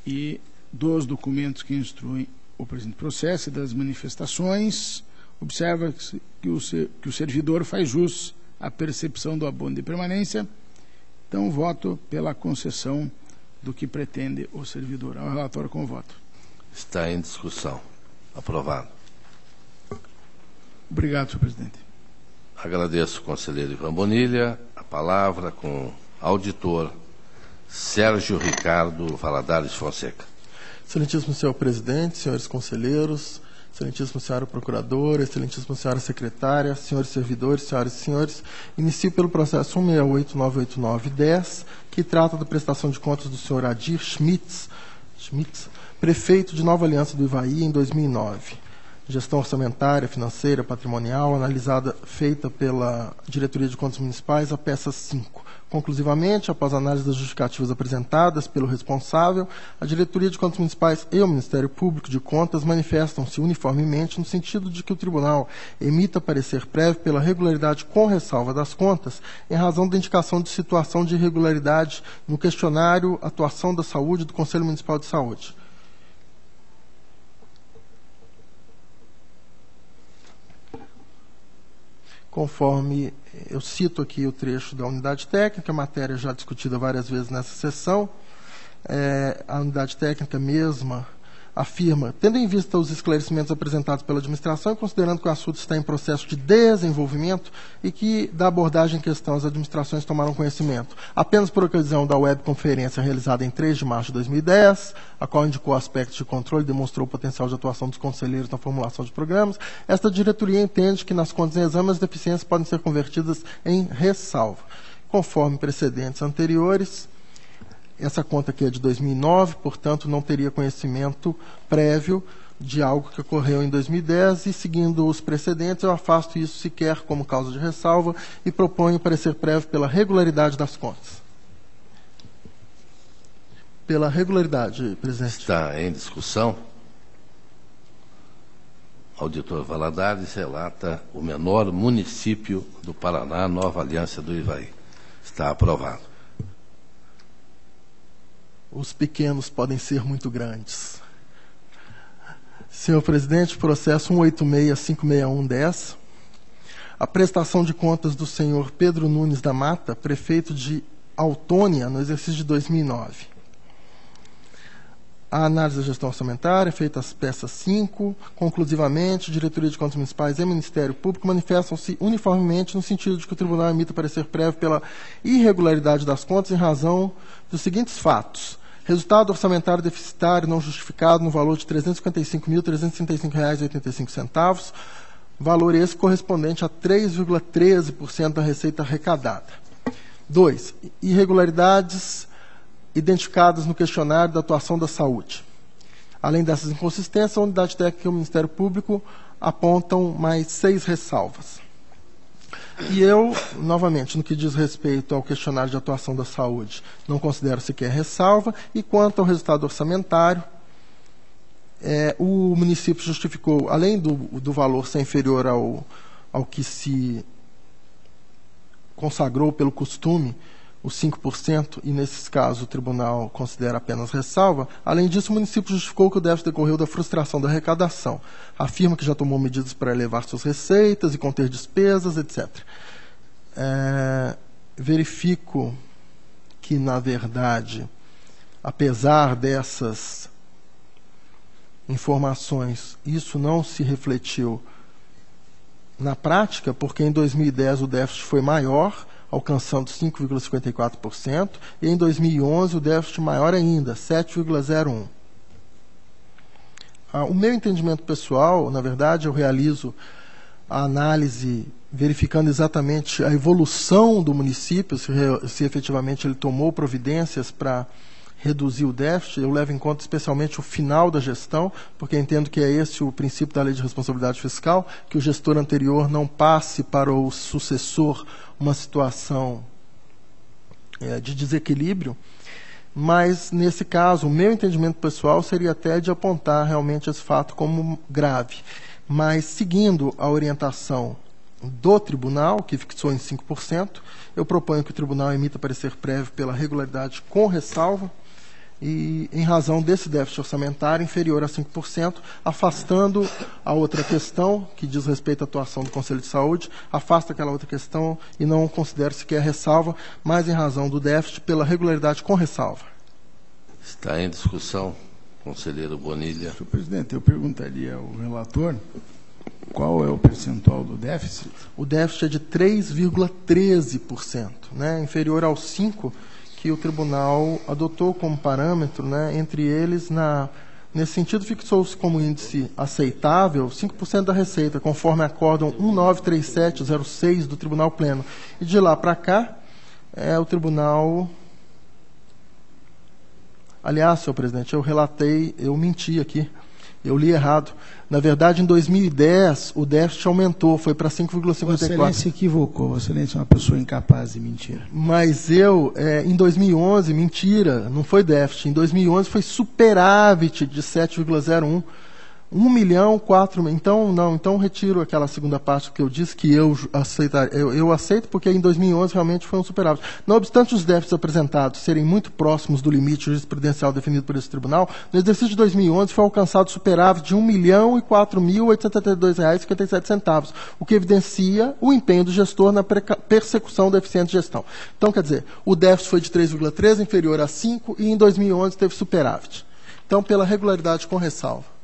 e dos documentos que instruem o presente processo e das manifestações, observa que o servidor faz jus à percepção do abono de permanência. Então, voto pela concessão do que pretende o servidor. Ao relatório com voto. Está em discussão. Aprovado. Obrigado, senhor presidente. Agradeço ao conselheiro Ivan Bonilha. A palavra com o auditor Sérgio Ricardo Valadares Fonseca. Excelentíssimo senhor presidente, senhores conselheiros, excelentíssimo senhora procuradora, excelentíssima senhora secretária, senhores servidores, senhoras e senhores, inicio pelo processo 168-989-10, que trata da prestação de contas do senhor Adir Schmitz, prefeito de Nova Aliança do Ivaí em 2009. Gestão orçamentária, financeira, patrimonial, feita pela Diretoria de Contas Municipais, a peça 5. Conclusivamente, após análise das justificativas apresentadas pelo responsável, a Diretoria de Contas Municipais e o Ministério Público de Contas manifestam-se uniformemente no sentido de que o Tribunal emita parecer prévio pela regularidade com ressalva das contas, em razão da indicação de situação de irregularidade no questionário Atuação da Saúde do Conselho Municipal de Saúde. Conforme eu cito aqui o trecho da unidade técnica, matéria já discutida várias vezes nessa sessão, a unidade técnica mesma afirma, tendo em vista os esclarecimentos apresentados pela administração e considerando que o assunto está em processo de desenvolvimento e que da abordagem em questão as administrações tomaram conhecimento, apenas por ocasião da webconferência realizada em 3 de março de 2010, a qual indicou aspectos de controle e demonstrou o potencial de atuação dos conselheiros na formulação de programas, esta diretoria entende que nas contas em exame as deficiências podem ser convertidas em ressalva. Conforme precedentes anteriores, essa conta aqui é de 2009, portanto, não teria conhecimento prévio de algo que ocorreu em 2010 e, seguindo os precedentes, eu afasto isso sequer como causa de ressalva e proponho parecer prévio pela regularidade das contas. Pela regularidade, presidente. Está em discussão. auditor Valadares relata o menor município do Paraná, Nova Aliança do Ivaí. Está aprovado. Os pequenos podem ser muito grandes. Senhor presidente, processo 186-561-10. A prestação de contas do senhor Pedro Nunes da Mata, prefeito de Autônia, no exercício de 2009. A análise da gestão orçamentária, feita as peças 5, conclusivamente, Diretoria de Contas Municipais e Ministério Público manifestam-se uniformemente no sentido de que o tribunal emita parecer prévio pela irregularidade das contas em razão dos seguintes fatos. Resultado orçamentário deficitário não justificado no valor de R$ 355.335,85, valor esse correspondente a 3,13% da receita arrecadada. 2. Irregularidades identificadas no questionário da atuação da saúde. Além dessas inconsistências, a Unidade Técnica e o Ministério Público apontam mais 6 ressalvas. E eu, novamente, no que diz respeito ao questionário de atuação da saúde, não considero sequer ressalva, e quanto ao resultado orçamentário, o município justificou, além do valor ser inferior ao que se consagrou pelo costume, os 5%, e nesses casos o tribunal considera apenas ressalva. Além disso, o município justificou que o déficit decorreu da frustração da arrecadação. Afirma que já tomou medidas para elevar suas receitas e conter despesas, etc. Verifico que, na verdade, apesar dessas informações, isso não se refletiu na prática, porque em 2010 o déficit foi maior, alcançando 5,54%, e em 2011 o déficit maior ainda, 7,01%. O meu entendimento pessoal, na verdade, eu realizo a análise verificando exatamente a evolução do município, se efetivamente ele tomou providências para reduzir o déficit. Eu levo em conta especialmente o final da gestão, porque entendo que é esse o princípio da Lei de Responsabilidade Fiscal, que o gestor anterior não passe para o sucessor uma situação de desequilíbrio, mas, nesse caso, o meu entendimento pessoal seria até de apontar realmente esse fato como grave. Mas, seguindo a orientação do tribunal, que fixou em 5%, eu proponho que o tribunal emita parecer prévio pela regularidade com ressalva, e em razão desse déficit orçamentário inferior a 5%, afastando a outra questão, que diz respeito à atuação do Conselho de Saúde, afasta aquela outra questão e não considero sequer ressalva, mas em razão do déficit pela regularidade com ressalva. Está em discussão, conselheiro Bonilha. Senhor presidente, eu perguntaria ao relator qual é o percentual do déficit. O déficit é de 3,13%, né, inferior aos 5%, que o tribunal adotou como parâmetro, né, entre eles, nesse sentido, fixou-se como índice aceitável 5% da receita, conforme acórdão 193706 do Tribunal Pleno. E de lá para cá, o tribunal... Aliás, senhor presidente, eu menti aqui, eu li errado. Na verdade, em 2010, o déficit aumentou, foi para 5,54%. Vossa Excelência se equivocou, Vossa Excelência é uma pessoa incapaz de mentir. Mas em 2011, mentira, não foi déficit, em 2011 foi superávit de 7,01%. 1.004.000, então retiro aquela segunda parte que eu disse que eu aceito, porque em 2011 realmente foi um superávit. Não obstante os déficits apresentados serem muito próximos do limite jurisprudencial definido por esse tribunal, no exercício de 2011 foi alcançado superávit de R$ 1.004.872,57, o que evidencia o empenho do gestor na persecução da eficiente gestão. Então, quer dizer, o déficit foi de 3,13, inferior a 5, e em 2011 teve superávit. Então, pela regularidade com ressalva.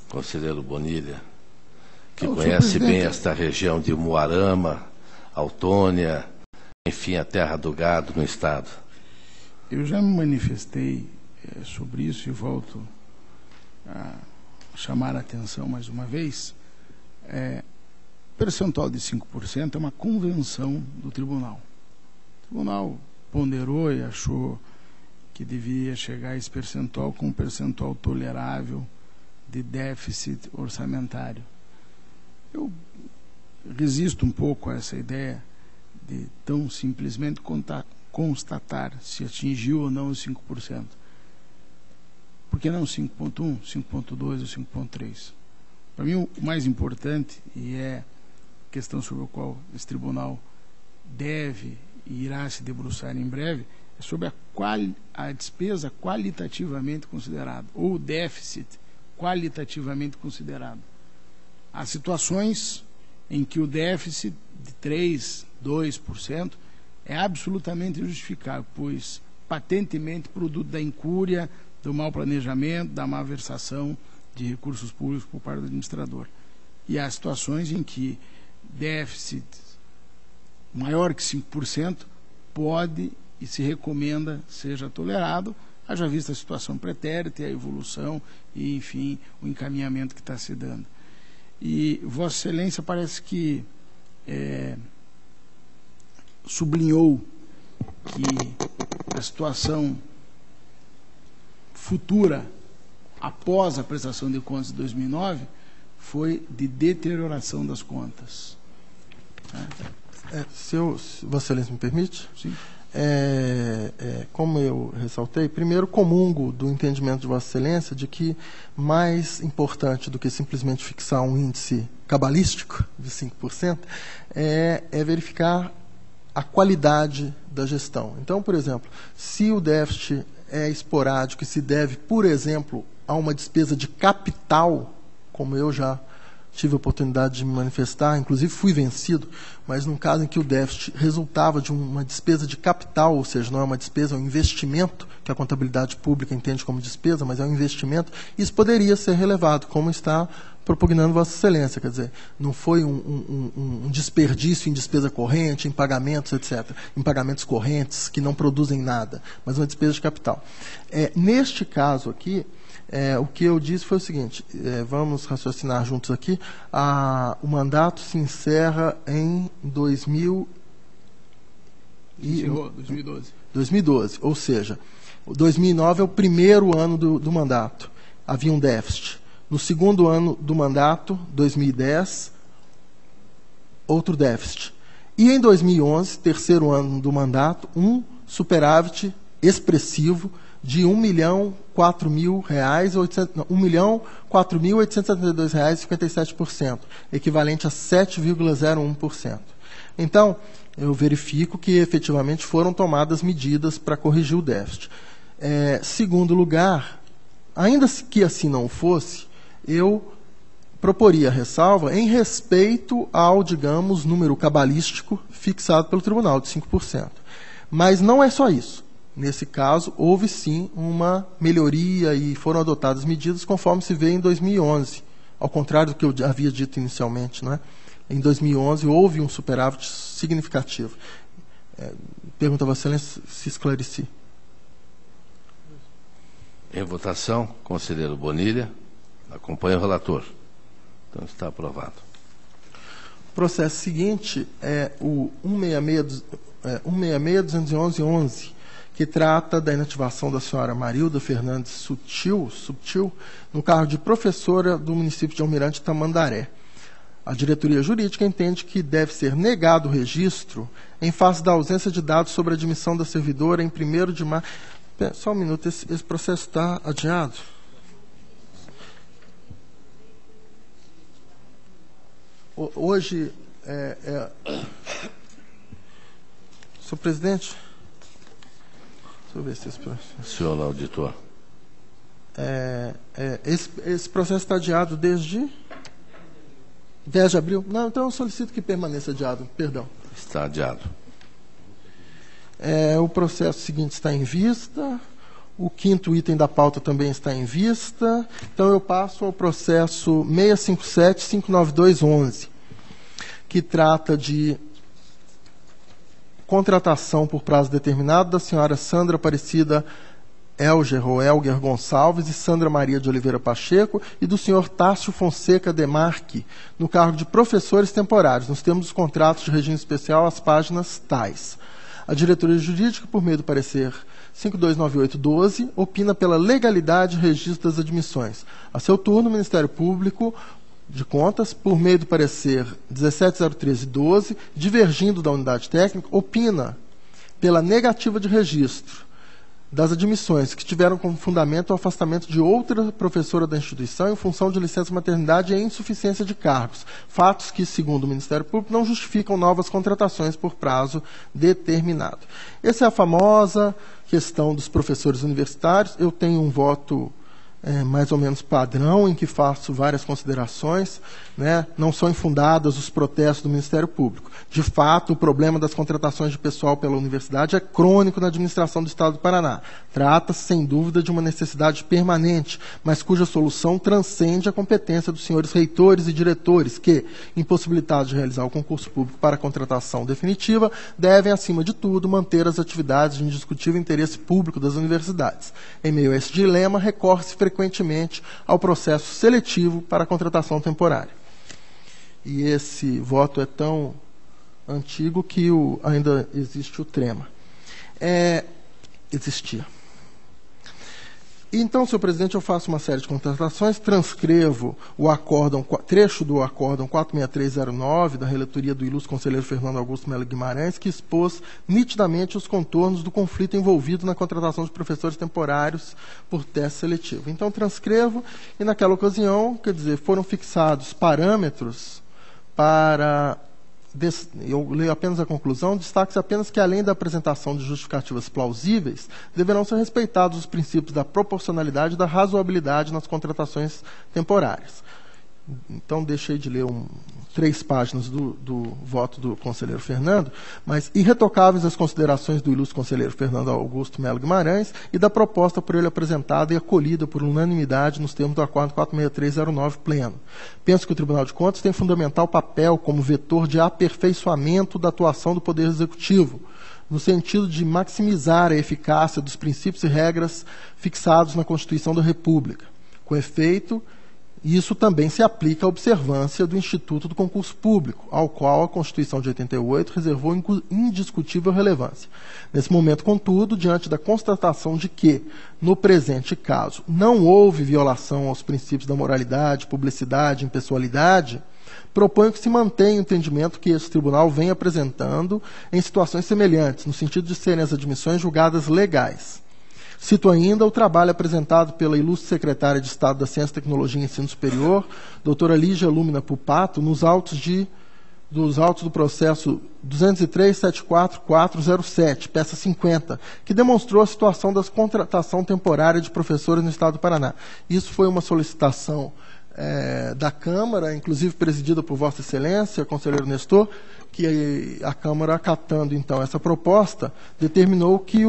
Conselheiro Bonilha, que conhece bem esta região de Umuarama, Autônia, enfim, a terra do gado no Estado. Eu já me manifestei sobre isso e volto a chamar a atenção mais uma vez. O percentual de 5% é uma convenção do tribunal. O tribunal ponderou e achou que devia chegar a esse percentual com um percentual tolerável de déficit orçamentário. Eu resisto um pouco a essa ideia de tão simplesmente constatar se atingiu ou não os 5%. Por que não 5,1, 5,2 ou 5,3? Para mim, o mais importante, e é a questão sobre a qual esse tribunal deve e irá se debruçar em breve, é sobre a despesa qualitativamente considerada, ou o déficit qualitativamente considerado. Há situações em que o déficit de 3%, 2% é absolutamente injustificável, pois patentemente produto da incúria, do mau planejamento, da malversação de recursos públicos por parte do administrador. E há situações em que déficit maior que 5% pode e se recomenda seja tolerado, haja vista a situação pretérita, a evolução e, enfim, o encaminhamento que está se dando. E Vossa Excelência parece que sublinhou que a situação futura, após a prestação de contas de 2009, foi de deterioração das contas. Se Vossa Excelência me permite? Sim. Como eu ressaltei, primeiro comungo do entendimento de Vossa Excelência de que mais importante do que simplesmente fixar um índice cabalístico de 5% é verificar a qualidade da gestão. Então, por exemplo, se o déficit é esporádico e se deve, por exemplo, a uma despesa de capital, como eu já tive a oportunidade de me manifestar, inclusive fui vencido, mas num caso em que o déficit resultava de uma despesa de capital, ou seja, não é uma despesa, é um investimento, que a contabilidade pública entende como despesa, mas é um investimento, isso poderia ser relevado, como está propugnando Vossa Excelência, quer dizer, não foi um desperdício em despesa corrente, em pagamentos, etc., em pagamentos correntes que não produzem nada, mas uma despesa de capital. Neste caso aqui, o que eu disse foi o seguinte, vamos raciocinar juntos aqui, o mandato se encerra em 2012, ou seja, 2009 é o primeiro ano do mandato, havia um déficit. No segundo ano do mandato, 2010, outro déficit. E em 2011, terceiro ano do mandato, um superávit expressivo de R$1.004.872,57%, equivalente a 7,01%. Então, eu verifico que efetivamente foram tomadas medidas para corrigir o déficit. Segundo lugar, ainda que assim não fosse, eu proporia ressalva em respeito ao, digamos, número cabalístico fixado pelo tribunal, de 5%. Mas não é só isso. Nesse caso, houve sim uma melhoria e foram adotadas medidas conforme se vê em 2011, ao contrário do que eu havia dito inicialmente, não é? Em 2011 houve um superávit significativo. Pergunta a Vossa Excelência se esclareci. Em votação, conselheiro Bonilha. Acompanha o relator. Então está aprovado. O processo seguinte é o 166-211-11, que trata da inativação da senhora Marilda Fernandes Subtil, no cargo de professora do município de Almirante Tamandaré. A diretoria jurídica entende que deve ser negado o registro em face da ausência de dados sobre a admissão da servidora em 1º de março. Só um minuto, esse processo está adiado? Hoje, senhor presidente, deixa eu ver se esse processo... Senhor auditor. Esse processo está adiado desde 10 de abril? Não, então eu solicito que permaneça adiado, perdão. Está adiado. O processo seguinte está em vista, o 5º item da pauta também está em vista, então eu passo ao processo 657-592-11, que trata de contratação por prazo determinado da senhora Sandra Aparecida Elger ou Elger Gonçalves e Sandra Maria de Oliveira Pacheco e do senhor Tássio Fonseca Demarque, no cargo de professores temporários, nos termos dos contratos de regime especial, as páginas tais. A diretoria jurídica, por meio do parecer 5298-12, opina pela legalidade e registro das admissões. A seu turno, o Ministério Público de Contas, por meio do parecer 17.013-12, divergindo da unidade técnica, opina pela negativa de registro, das admissões que tiveram como fundamento o afastamento de outra professora da instituição em função de licença maternidade e insuficiência de cargos, fatos que, segundo o Ministério Público, não justificam novas contratações por prazo determinado. Essa é a famosa questão dos professores universitários. Eu tenho um voto mais ou menos padrão, em que faço várias considerações, né? Não são infundados os protestos do Ministério Público. De fato, o problema das contratações de pessoal pela universidade é crônico na administração do Estado do Paraná. Trata-se, sem dúvida, de uma necessidade permanente, mas cuja solução transcende a competência dos senhores reitores e diretores, que, impossibilitados de realizar o concurso público para a contratação definitiva, devem, acima de tudo, manter as atividades de indiscutível interesse público das universidades. Em meio a esse dilema, recorre-se frequentemente ao processo seletivo para a contratação temporária. E esse voto é tão antigo que ainda existe o trema. Existia. Então, senhor presidente, eu faço uma série de contratações, transcrevo o acórdão, trecho do acórdão 46309, da relatoria do ilustre conselheiro Fernando Augusto Melo Guimarães, que expôs nitidamente os contornos do conflito envolvido na contratação de professores temporários por teste seletivo. Então, transcrevo, e naquela ocasião, quer dizer, foram fixados parâmetros para... Eu leio apenas a conclusão, destaque-se apenas que, além da apresentação de justificativas plausíveis, deverão ser respeitados os princípios da proporcionalidade e da razoabilidade nas contratações temporárias. Então, deixei de ler 3 páginas do voto do conselheiro Fernando, mas irretocáveis as considerações do ilustre conselheiro Fernando Augusto Melo Guimarães e da proposta por ele apresentada e acolhida por unanimidade nos termos do acordo 46309 pleno. Penso que o Tribunal de Contas tem fundamental papel como vetor de aperfeiçoamento da atuação do Poder Executivo, no sentido de maximizar a eficácia dos princípios e regras fixados na Constituição da República. Com efeito, isso também se aplica à observância do Instituto do Concurso Público, ao qual a Constituição de 88 reservou indiscutível relevância. Nesse momento, contudo, diante da constatação de que, no presente caso, não houve violação aos princípios da moralidade, publicidade e impessoalidade, proponho que se mantenha o entendimento que esse tribunal vem apresentando em situações semelhantes, no sentido de serem as admissões julgadas legais. Cito ainda o trabalho apresentado pela ilustre secretária de Estado da Ciência, Tecnologia e Ensino Superior, doutora Lígia Lúmina Pupato, nos autos do processo 203.74407, peça 50, que demonstrou a situação da contratação temporária de professores no Estado do Paraná. Isso foi uma solicitação da Câmara, inclusive presidida por Vossa Excelência, conselheiro Nestor, que a Câmara, acatando então essa proposta, determinou que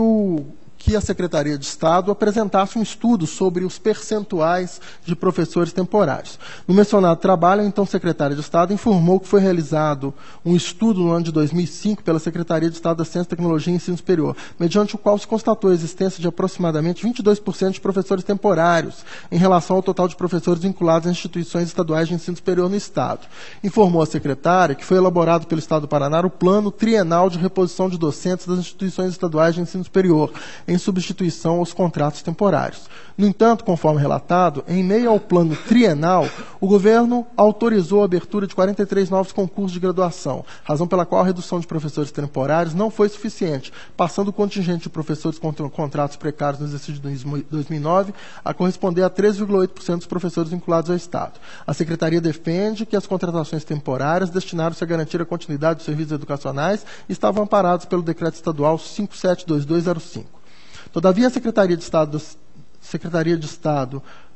a Secretaria de Estado apresentasse um estudo sobre os percentuais de professores temporários. No mencionado trabalho, então, a Secretaria de Estado informou que foi realizado um estudo no ano de 2005 pela Secretaria de Estado da Ciência, Tecnologia e Ensino Superior, mediante o qual se constatou a existência de aproximadamente 22% de professores temporários em relação ao total de professores vinculados a instituições estaduais de ensino superior no Estado. Informou a secretária que foi elaborado pelo Estado do Paraná o Plano Trienal de Reposição de Docentes das instituições estaduais de ensino superior, em substituição aos contratos temporários. No entanto, conforme relatado, em meio ao plano trienal, o governo autorizou a abertura de 43 novos concursos de graduação, razão pela qual a redução de professores temporários não foi suficiente, passando o contingente de professores com contratos precários no exercício de 2009 a corresponder a 3,8% dos professores vinculados ao Estado. A Secretaria defende que as contratações temporárias destinaram-se a garantir a continuidade dos serviços educacionais e estavam amparados pelo Decreto Estadual 572205. Todavia, a Secretaria de Estado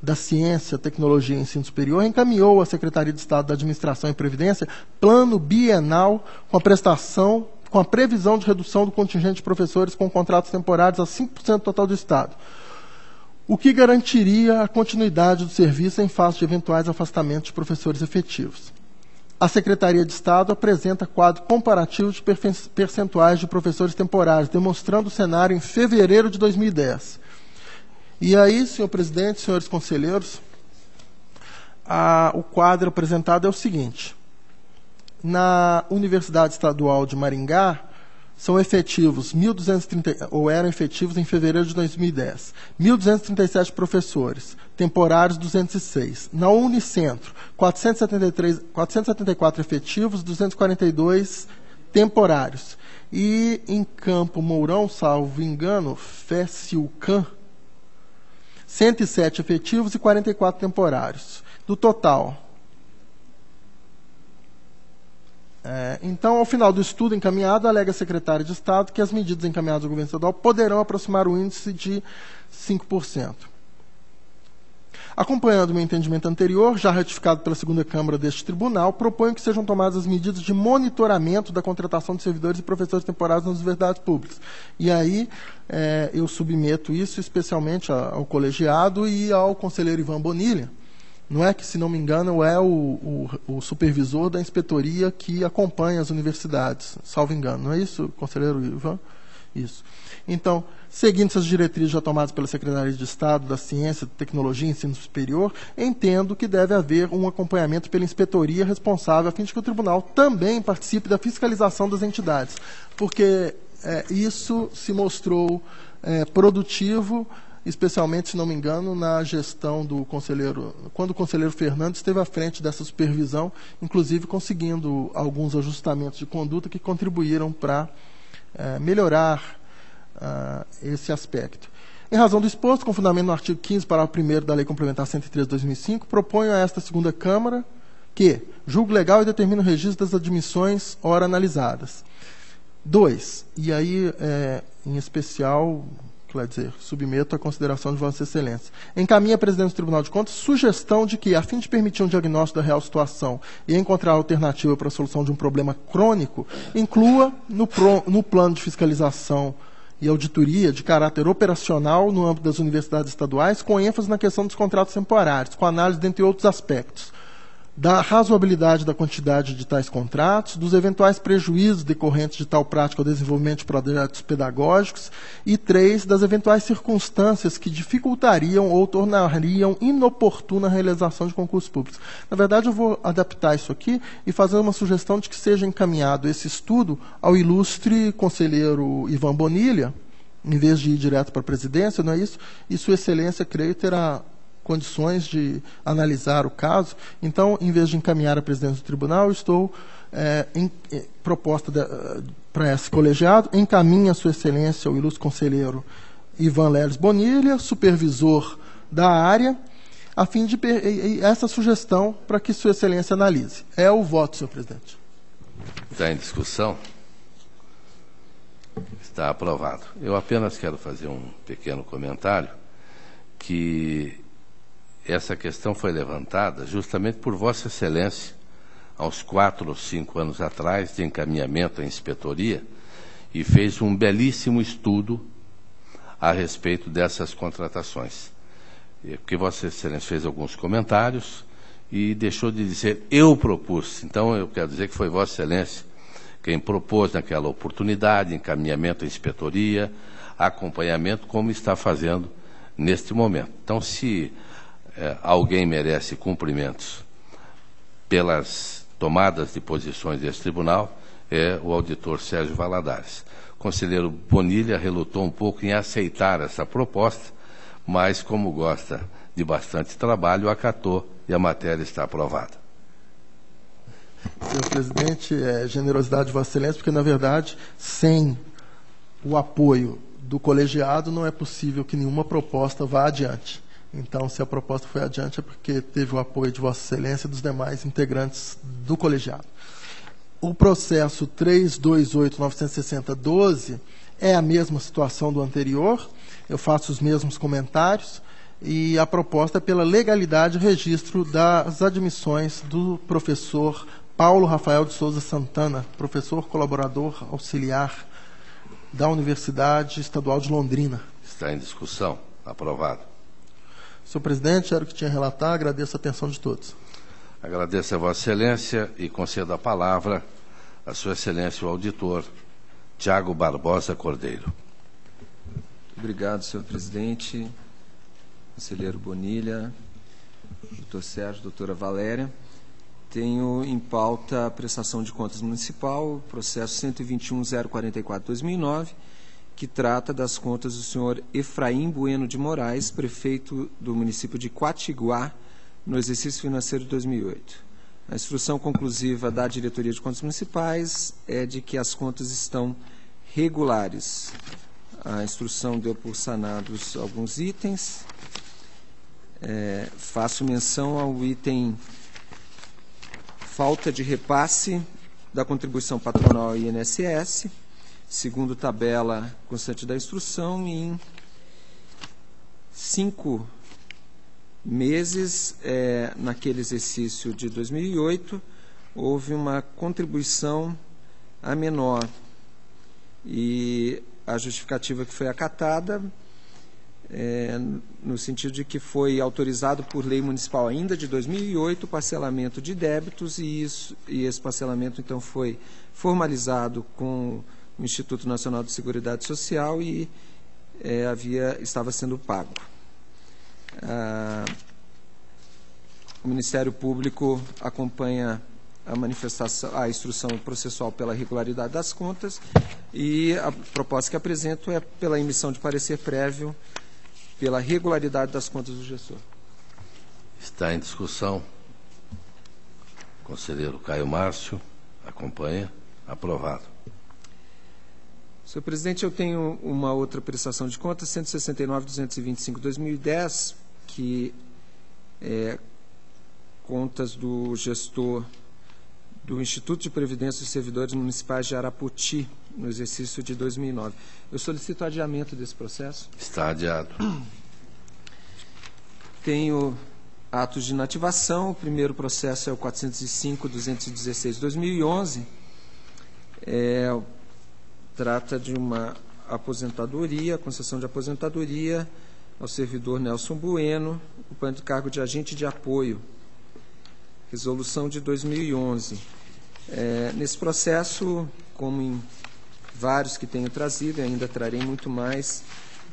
da Ciência, Tecnologia e Ensino Superior encaminhou à Secretaria de Estado da Administração e Previdência plano bienal com a previsão de redução do contingente de professores com contratos temporários a 5% do total do Estado, o que garantiria a continuidade do serviço em face de eventuais afastamentos de professores efetivos. A Secretaria de Estado apresenta quadro comparativo de percentuais de professores temporários, demonstrando o cenário em fevereiro de 2010. E aí, senhor presidente, senhores conselheiros, o quadro apresentado é o seguinte. Na Universidade Estadual de Maringá, são efetivos 1.230, ou eram efetivos em fevereiro de 2010, 1.237 professores, temporários 206. Na Unicentro, 474 efetivos, 242 temporários. E em Campo Mourão, salvo engano, FECILCAM, 107 efetivos e 44 temporários. Do total. Então, ao final do estudo encaminhado, alega a secretária de Estado que as medidas encaminhadas ao governo estadual poderão aproximar o índice de 5%. Acompanhando o meu entendimento anterior, já ratificado pela segunda Câmara deste tribunal, proponho que sejam tomadas as medidas de monitoramento da contratação de servidores e professores temporários nas universidades públicas. E aí, eu submeto isso especialmente ao colegiado e ao conselheiro Ivan Bonilha. Não é que, se não me engano, é o supervisor da inspetoria que acompanha as universidades, salvo engano. Não é isso, conselheiro Ivan? Isso. Então, seguindo essas diretrizes já tomadas pela Secretaria de Estado da Ciência, Tecnologia e Ensino Superior, entendo que deve haver um acompanhamento pela inspetoria responsável, a fim de que o tribunal também participe da fiscalização das entidades, porque isso se mostrou produtivo, especialmente, se não me engano, na gestão do conselheiro, quando o conselheiro Fernando esteve à frente dessa supervisão, inclusive conseguindo alguns ajustamentos de conduta que contribuíram para melhorar esse aspecto. Em razão do exposto, com fundamento no artigo 15, parágrafo 1º da Lei Complementar 103 de 2005, proponho a esta segunda Câmara que julgue legal e determine o registro das admissões ora analisadas. 2, e aí, em especial, quer dizer, submeto à consideração de Vossa Excelência. Encaminha a presidente do Tribunal de Contas sugestão de que, a fim de permitir um diagnóstico da real situação e encontrar alternativa para a solução de um problema crônico, inclua no plano de fiscalização e auditoria de caráter operacional no âmbito das universidades estaduais, com ênfase na questão dos contratos temporários, com análise, dentre outros aspectos, da razoabilidade da quantidade de tais contratos, dos eventuais prejuízos decorrentes de tal prática ao desenvolvimento de projetos pedagógicos, e 3, das eventuais circunstâncias que dificultariam ou tornariam inoportuna a realização de concursos públicos. Na verdade, eu vou adaptar isso aqui e fazer uma sugestão de que seja encaminhado esse estudo ao ilustre conselheiro Ivan Bonilha, em vez de ir direto para a presidência, não é isso? E Sua Excelência, creio, terá condições de analisar o caso. Então, em vez de encaminhar a presidência do tribunal, estou proposta para esse colegiado, encaminha a Sua Excelência o ilustre conselheiro Ivan Leles Bonilha, supervisor da área, a fim de essa sugestão para que Sua Excelência analise. É o voto, senhor presidente. Está em discussão? Está aprovado. Eu apenas quero fazer um pequeno comentário, que essa questão foi levantada justamente por Vossa Excelência, há uns 4 ou 5 anos atrás, de encaminhamento à inspetoria, e fez um belíssimo estudo a respeito dessas contratações. Porque Vossa Excelência fez alguns comentários e deixou de dizer eu propus. Então, eu quero dizer que foi Vossa Excelência quem propôs naquela oportunidade, encaminhamento à inspetoria, acompanhamento, como está fazendo neste momento. Então, se alguém merece cumprimentos pelas tomadas de posições desse tribunal, é o auditor Sérgio Valadares. O conselheiro Bonilha relutou um pouco em aceitar essa proposta, mas, como gosta de bastante trabalho, acatou e a matéria está aprovada. Senhor presidente, generosidade de Vossa Excelência, porque, na verdade, sem o apoio do colegiado, não é possível que nenhuma proposta vá adiante. Então, se a proposta foi adiante, é porque teve o apoio de Vossa Excelência e dos demais integrantes do colegiado. O processo 328.960.12 é a mesma situação do anterior, eu faço os mesmos comentários, e a proposta é pela legalidade e registro das admissões do professor Paulo Rafael de Souza Santana, professor colaborador auxiliar da Universidade Estadual de Londrina. Está em discussão. Aprovado. Senhor presidente, era o que tinha a relatar. Agradeço a atenção de todos. Agradeço a Vossa Excelência e concedo a palavra a Sua Excelência, o auditor Tiago Barbosa Cordeiro. Obrigado, senhor presidente, conselheiro Bonilha, doutor Sérgio, doutora Valéria. Tenho em pauta a prestação de contas municipal, processo 121.044/2009, que trata das contas do senhor Efraim Bueno de Moraes, prefeito do município de Quatiguá, no exercício financeiro de 2008. A instrução conclusiva da Diretoria de Contas Municipais é de que as contas estão regulares. A instrução deu por sanados alguns itens. Faço menção ao item falta de repasse da contribuição patronal ao INSS, segundo tabela constante da instrução, em 5 meses, naquele exercício de 2008, houve uma contribuição a menor. E a justificativa que foi acatada, no sentido de que foi autorizado por lei municipal ainda de 2008 o parcelamento de débitos, e esse parcelamento, então, foi formalizado com o Instituto Nacional de Seguridade Social e estava sendo pago. O Ministério Público acompanha a instrução processual pela regularidade das contas, e a proposta que apresento é pela emissão de parecer prévio pela regularidade das contas do gestor. Está em discussão. Conselheiro Caio Márcio acompanha. Aprovado. Senhor presidente, eu tenho uma outra prestação de contas, 169.225/2010, que é contas do gestor do Instituto de Previdência dos Servidores Municipais de Arapoti, no exercício de 2009. Eu solicito adiamento desse processo. Está adiado. Tenho atos de inativação. O primeiro processo é o 405.216/2011. Trata de uma aposentadoria, concessão de aposentadoria ao servidor Nelson Bueno, ocupante do cargo de agente de apoio. Resolução de 2011. Nesse processo, como em vários que tenho trazido, e ainda trarei muito mais,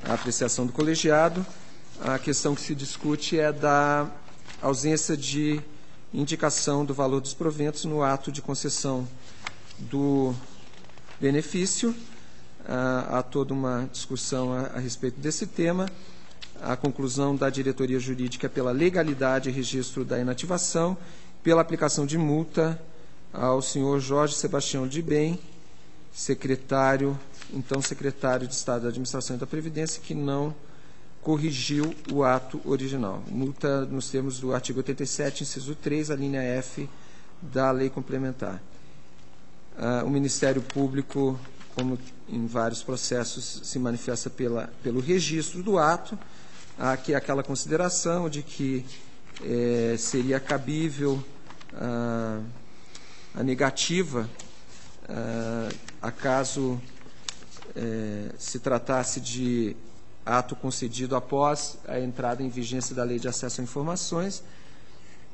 a apreciação do colegiado, a questão que se discute é da ausência de indicação do valor dos proventos no ato de concessão do benefício. Há toda uma discussão a respeito desse tema. A conclusão da diretoria jurídica pela legalidade e registro da inativação, pela aplicação de multa ao senhor Jorge Sebastião de Bem, então secretário de Estado da Administração e da Previdência, que não corrigiu o ato original. Multa nos termos do artigo 87, inciso 3, a linha F da lei complementar. O Ministério Público, como em vários processos, se manifesta pelo registro do ato. Há aqui aquela consideração de que seria cabível a negativa, acaso se tratasse de ato concedido após a entrada em vigência da Lei de Acesso a Informações.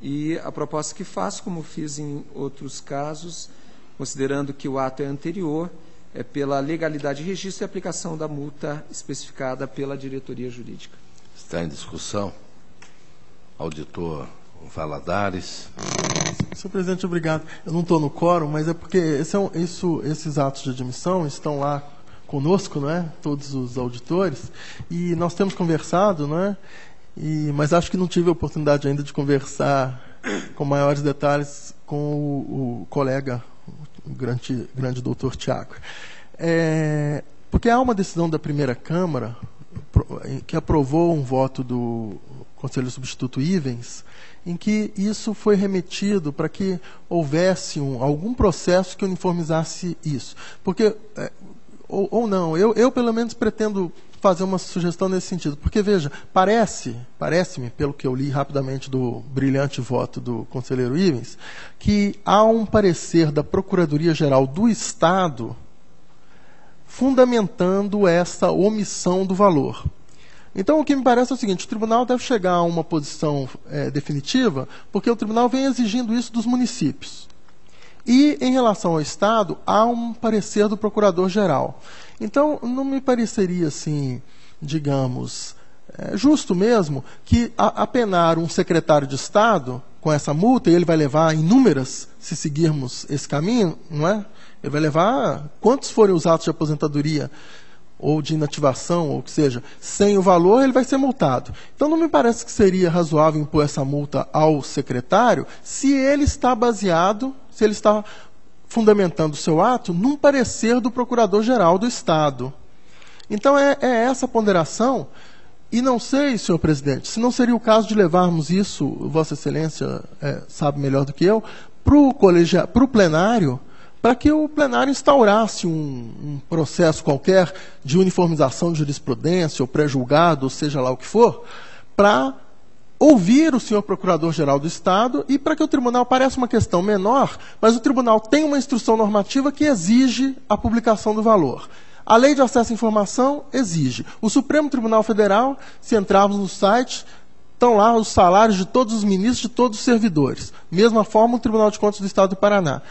E a proposta que faço, como fiz em outros casos, considerando que o ato é anterior, é pela legalidade de registro e aplicação da multa especificada pela diretoria jurídica. Está em discussão. Auditor Valadares. Senhor presidente, obrigado. Eu não estou no quórum, mas é porque esses atos de admissão estão lá conosco, não é? Todos os auditores, e nós temos conversado, não é? Mas acho que não tive a oportunidade ainda de conversar com maiores detalhes com o colega, o grande doutor Tiago. Porque há uma decisão da primeira Câmara que aprovou um voto do Conselho Substituto Ivens, em que isso foi remetido para que houvesse algum processo que uniformizasse isso. Porque, ou não, eu pelo menos pretendo fazer uma sugestão nesse sentido. Porque, veja, parece-me, pelo que eu li rapidamente do brilhante voto do conselheiro Ivens, que há um parecer da Procuradoria-Geral do Estado fundamentando essa omissão do valor. Então, o que me parece é o seguinte: o tribunal deve chegar a uma posição definitiva, porque o tribunal vem exigindo isso dos municípios. E, em relação ao Estado, há um parecer do Procurador-Geral. Então, não me pareceria, assim, digamos, justo mesmo que apenar um secretário de Estado com essa multa, e ele vai levar inúmeras, se seguirmos esse caminho, não é? Ele vai levar quantos forem os atos de aposentadoria ou de inativação, ou que seja, sem o valor, ele vai ser multado. Então, não me parece que seria razoável impor essa multa ao secretário se ele está baseado, se ele está fundamentando o seu ato num parecer do Procurador-Geral do Estado. Então, é essa ponderação, e não sei, senhor presidente, se não seria o caso de levarmos isso, Vossa Excelência sabe melhor do que eu, para o plenário, para que o plenário instaurasse um processo qualquer de uniformização de jurisprudência, ou pré-julgado, ou seja lá o que for, para ouvir o senhor Procurador-Geral do Estado e para que o tribunal, parece uma questão menor, mas o tribunal tem uma instrução normativa que exige a publicação do valor. A Lei de Acesso à Informação exige. O Supremo Tribunal Federal, se entrarmos no site, estão lá os salários de todos os ministros, de todos os servidores. Mesma forma, o Tribunal de Contas do Estado do Paraná.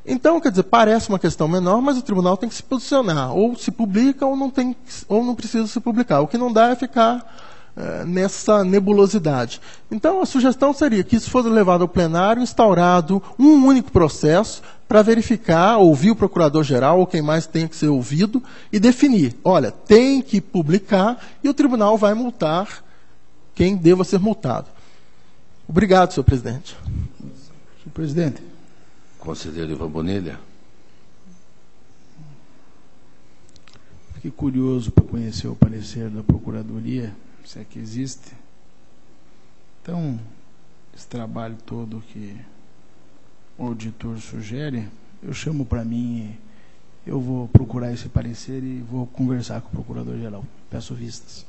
Então, quer dizer, parece uma questão menor, mas o tribunal tem que se posicionar. Ou se publica ou não precisa se publicar. O que não dá é ficar nessa nebulosidade. Então, a sugestão seria que isso fosse levado ao plenário, instaurado um único processo para verificar, ouvir o procurador-geral ou quem mais tem que ser ouvido e definir. Olha, tem que publicar e o tribunal vai multar quem deva ser multado. Obrigado, senhor presidente. Senhor presidente. Conselheiro Ivan Bonilha. Fiquei curioso para conhecer o parecer da Procuradoria, se é que existe. Então, esse trabalho todo que o auditor sugere, eu chamo para mim, eu vou procurar esse parecer e vou conversar com o Procurador-Geral. Peço vistas.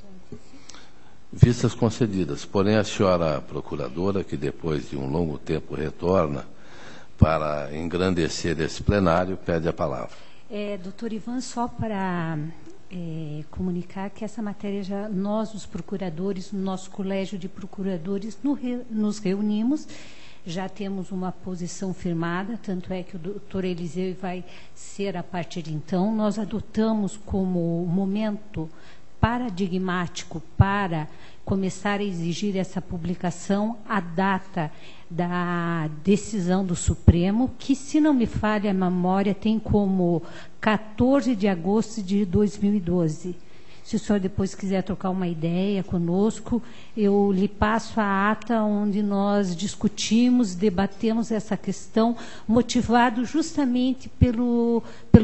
Vistas concedidas. Porém, a senhora procuradora, que depois de um longo tempo retorna para engrandecer esse plenário, pede a palavra. Doutor Ivan, só para comunicar que essa matéria já nós, os procuradores, no nosso colégio de procuradores, nos reunimos, já temos uma posição firmada, tanto é que o doutor Eliseu vai ser a partir de então. Nós adotamos como momento paradigmático para começar a exigir essa publicação a data da decisão do Supremo, que, se não me falha a memória, tem como 14 de agosto de 2012. Se o senhor depois quiser trocar uma ideia conosco, eu lhe passo a ata onde nós discutimos, debatemos essa questão, motivado justamente pelo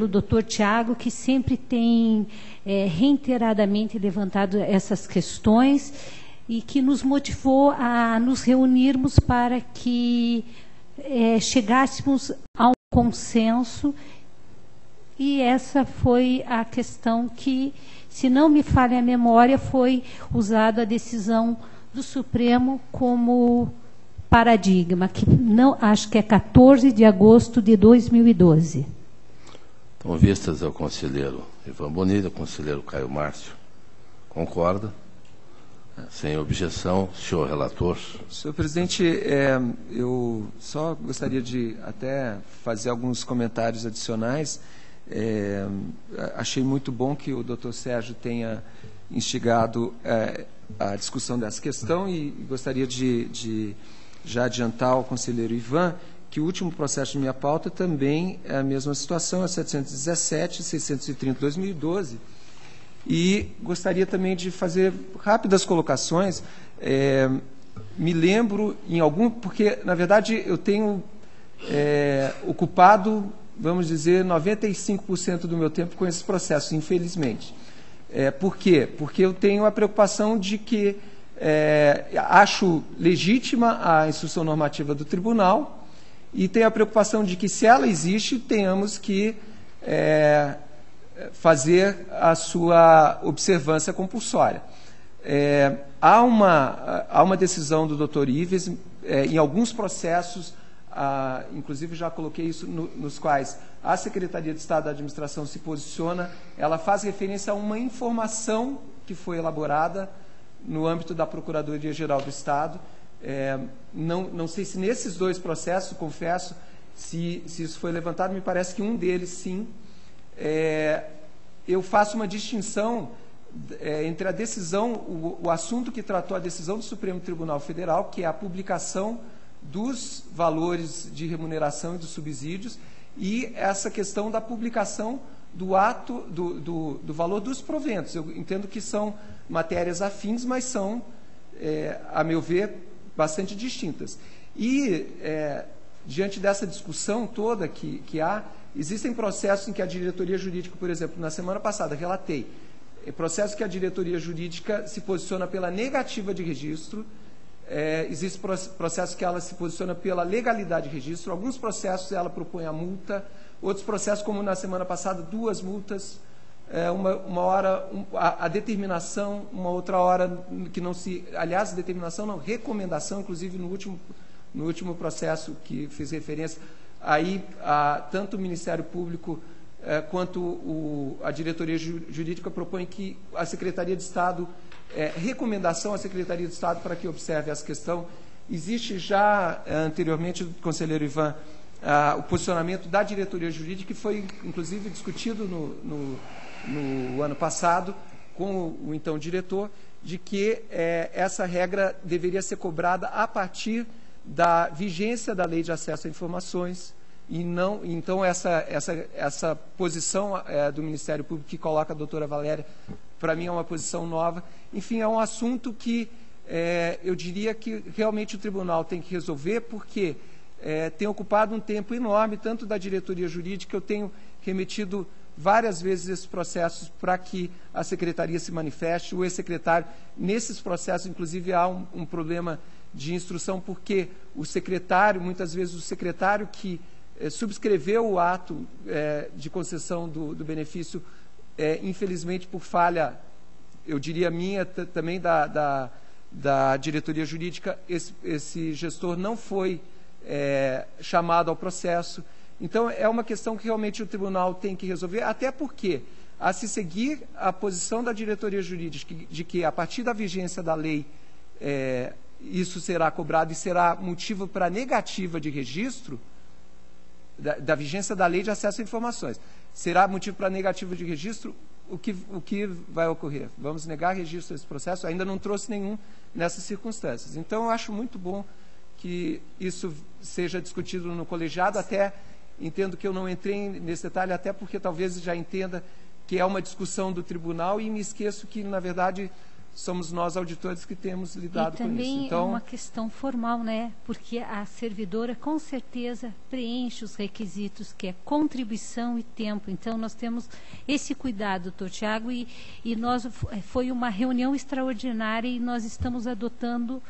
doutor Tiago, que sempre tem reiteradamente levantado essas questões e que nos motivou a nos reunirmos para que chegássemos a um consenso. E essa foi a questão que, se não me falha a memória, foi usada a decisão do Supremo como paradigma, que não, acho que é 14 de agosto de 2012. Então, vistas ao conselheiro Ivan Bonilha, conselheiro Caio Márcio, concorda? Sem objeção, senhor relator. Senhor presidente, eu só gostaria de até fazer alguns comentários adicionais. Achei muito bom que o doutor Sérgio tenha instigado a discussão dessa questão e gostaria de já adiantar ao conselheiro Ivan que o último processo de minha pauta também é a mesma situação, é 717, 630, 2012. E gostaria também de fazer rápidas colocações. Me lembro em algum... Porque, na verdade, eu tenho ocupado, vamos dizer, 95% do meu tempo com esses processos, infelizmente. Por quê? Porque eu tenho a preocupação de que acho legítima a instrução normativa do tribunal e tenho a preocupação de que, se ela existe, tenhamos que fazer a sua observância compulsória. Há uma decisão do Dr. Ives, em alguns processos, inclusive já coloquei isso nos quais a Secretaria de Estado da Administração se posiciona, ela faz referência a uma informação que foi elaborada no âmbito da Procuradoria-Geral do Estado. Não sei se nesses dois processos, confesso, se isso foi levantado, me parece que um deles, sim. Eu faço uma distinção entre a decisão, o assunto que tratou a decisão do Supremo Tribunal Federal, que é a publicação dos valores de remuneração e dos subsídios, e essa questão da publicação do ato, do valor dos proventos. Eu entendo que são matérias afins, mas são, a meu ver, bastante distintas. E, diante dessa discussão toda que há, existem processos em que a diretoria jurídica, por exemplo, na semana passada, relatei, processo que a diretoria jurídica se posiciona pela negativa de registro, existe processo que ela se posiciona pela legalidade de registro, alguns processos ela propõe a multa, outros processos, como na semana passada, 2 multas, uma hora a determinação, uma outra hora que não se... Aliás, determinação não, recomendação, inclusive no último processo que fiz referência, aí tanto o Ministério Público quanto a diretoria jurídica propõe que a Secretaria de Estado, recomendação à Secretaria de Estado para que observe essa questão. Existe já, anteriormente, do conselheiro Ivan, o posicionamento da diretoria jurídica, que foi, inclusive, discutido no ano passado com o então diretor, de que essa regra deveria ser cobrada a partir da vigência da Lei de Acesso a Informações, e não, então essa posição do Ministério Público que coloca a doutora Valéria, para mim é uma posição nova. Enfim, é um assunto que eu diria que realmente o tribunal tem que resolver, porque tem ocupado um tempo enorme, tanto da diretoria jurídica, eu tenho remetido várias vezes esses processos para que a secretaria se manifeste, o ex-secretário, nesses processos, inclusive, há um problema de instrução, porque o secretário, muitas vezes o secretário que subscreveu o ato de concessão do benefício, infelizmente por falha, eu diria minha, também da diretoria jurídica, esse gestor não foi chamado ao processo. Então, é uma questão que realmente o tribunal tem que resolver, até porque, a se seguir a posição da diretoria jurídica de que, a partir da vigência da lei, isso será cobrado e será motivo para negativa de registro, da vigência da Lei de Acesso a Informações, será motivo para negativa de registro, o que vai ocorrer? Vamos negar registro desse processo? Ainda não trouxe nenhum nessas circunstâncias. Então, eu acho muito bom que isso seja discutido no colegiado, até entendo que eu não entrei nesse detalhe, até porque talvez já entenda que é uma discussão do tribunal e me esqueço que, na verdade, somos nós, auditores, que temos lidado com isso. E também então, é uma questão formal, né? Porque a servidora, com certeza, preenche os requisitos, que é contribuição e tempo. Então, nós temos esse cuidado, doutor Tiago, e foi uma reunião extraordinária e nós estamos adotando,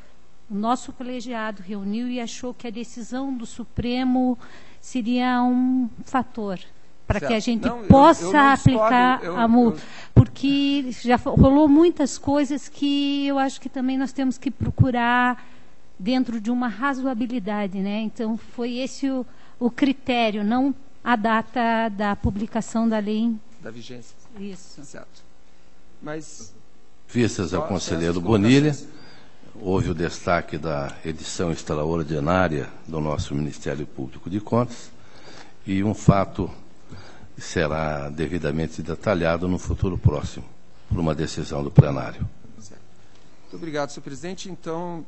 o nosso colegiado reuniu e achou que a decisão do Supremo seria um fator para que a gente possa aplicar a multa. Porque já rolou muitas coisas que eu acho que também nós temos que procurar dentro de uma razoabilidade, né? Então, foi esse o critério, não a data da publicação da lei. Da vigência. Isso. Certo. Mas... Vistas ao conselheiro Bonilha, houve o destaque da edição extraordinária do nosso Ministério Público de Contas e um fato será devidamente detalhado no futuro próximo, por uma decisão do plenário. Certo. Muito obrigado, senhor presidente. Então,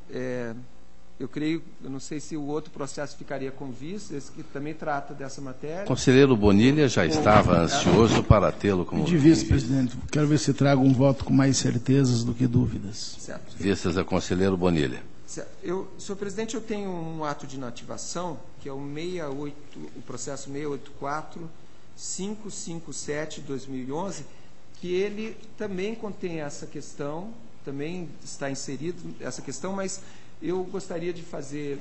eu creio, eu não sei se o outro processo ficaria com vice, esse que também trata dessa matéria. O conselheiro Bonilha já estava ansioso para tê-lo como vice-presidente. Quero ver se trago um voto com mais certezas do que dúvidas. Certo. Vistas ao conselheiro Bonilha. Certo. Senhor presidente, eu tenho um ato de inativação, que é o processo 684-557-2011, que ele também contém essa questão, também está inserido essa questão, mas eu gostaria de fazer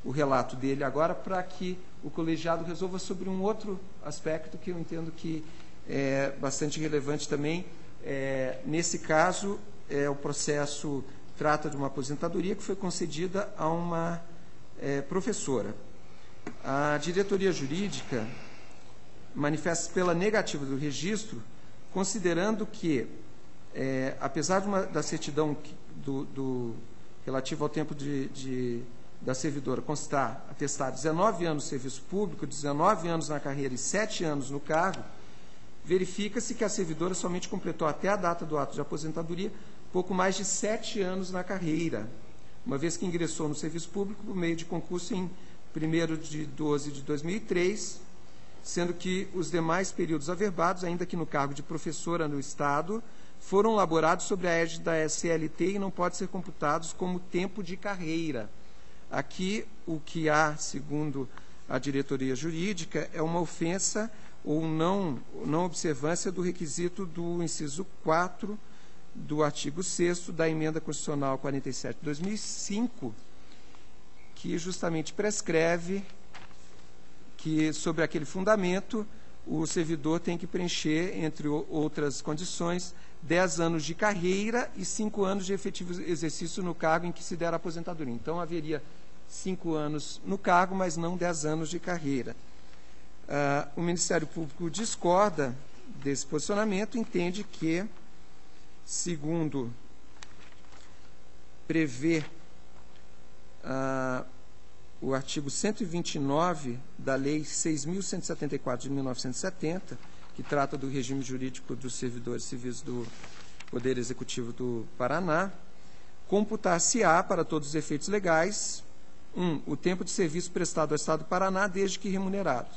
o relato dele agora para que o colegiado resolva sobre um outro aspecto que eu entendo que é bastante relevante também. Nesse caso, o processo trata de uma aposentadoria que foi concedida a uma professora. A diretoria jurídica manifesta pela negativa do registro, considerando que, apesar da certidão relativo ao tempo da servidora constar, atestar 19 anos de serviço público, 19 anos na carreira e 7 anos no cargo, verifica-se que a servidora somente completou até a data do ato de aposentadoria pouco mais de 7 anos na carreira, uma vez que ingressou no serviço público por meio de concurso em 1º de 12 de 2003, sendo que os demais períodos averbados, ainda que no cargo de professora no Estado, foram laborados sobre a égide da SLT e não podem ser computados como tempo de carreira. Aqui, o que há, segundo a diretoria jurídica, é uma ofensa ou não observância do requisito do inciso 4 do artigo 6º da Emenda Constitucional 47 de 2005, que justamente prescreve que, sobre aquele fundamento, o servidor tem que preencher, entre outras condições, 10 anos de carreira e 5 anos de efetivo exercício no cargo em que se der a aposentadoria. Então, haveria 5 anos no cargo, mas não 10 anos de carreira. O Ministério Público discorda desse posicionamento, entende que, segundo prevê o artigo 129 da Lei 6.174 de 1970, que trata do regime jurídico dos servidores civis do Poder Executivo do Paraná, computar-se-á para todos os efeitos legais, 1. O tempo de serviço prestado ao Estado do Paraná, desde que remunerado.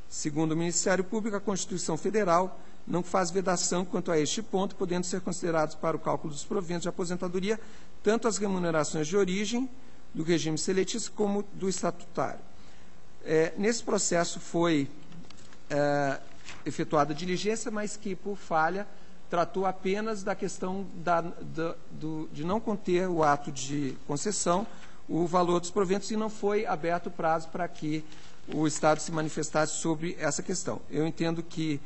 Segundo o Ministério Público, a Constituição Federal não faz vedação quanto a este ponto, podendo ser considerados para o cálculo dos proventos de aposentadoria tanto as remunerações de origem do regime seletício como do estatutário. Nesse processo foi efetuada diligência, mas que, por falha, tratou apenas da questão de não conter o ato de concessão, o valor dos proventos, e não foi aberto prazo para que o Estado se manifestasse sobre essa questão. Eu entendo que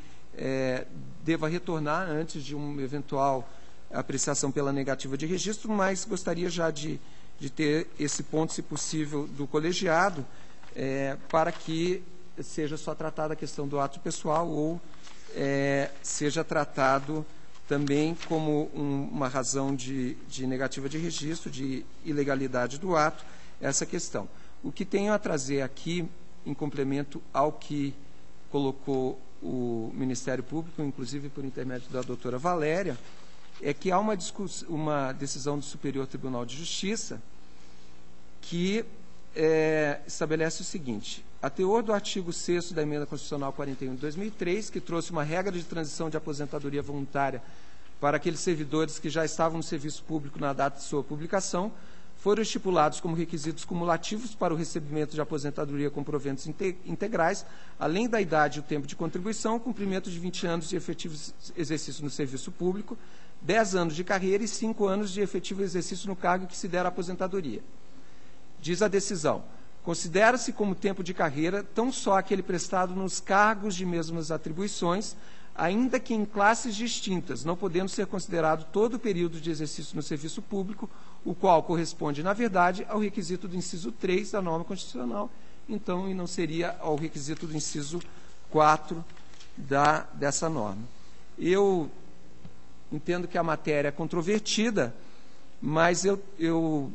deva retornar antes de uma eventual apreciação pela negativa de registro, mas gostaria já de ter esse ponto, se possível, do colegiado, para que seja só tratada a questão do ato pessoal ou seja tratado também como uma razão de negativa de registro, de ilegalidade do ato, essa questão. O que tenho a trazer aqui, em complemento ao que colocou o Ministério Público, inclusive por intermédio da doutora Valéria, é que há uma decisão do Superior Tribunal de Justiça que estabelece o seguinte: a teor do artigo 6º da Emenda Constitucional 41 de 2003, que trouxe uma regra de transição de aposentadoria voluntária para aqueles servidores que já estavam no serviço público na data de sua publicação, foram estipulados como requisitos cumulativos para o recebimento de aposentadoria com proventos integrais, além da idade e o tempo de contribuição, o cumprimento de 20 anos de efetivo exercício no serviço público, 10 anos de carreira e 5 anos de efetivo exercício no cargo que se der a aposentadoria. Diz a decisão: considera-se como tempo de carreira tão só aquele prestado nos cargos de mesmas atribuições, ainda que em classes distintas, não podendo ser considerado todo o período de exercício no serviço público, o qual corresponde, na verdade, ao requisito do inciso 3 da norma constitucional, então, e não seria ao requisito do inciso 4 dessa norma. Eu entendo que a matéria é controvertida, mas eu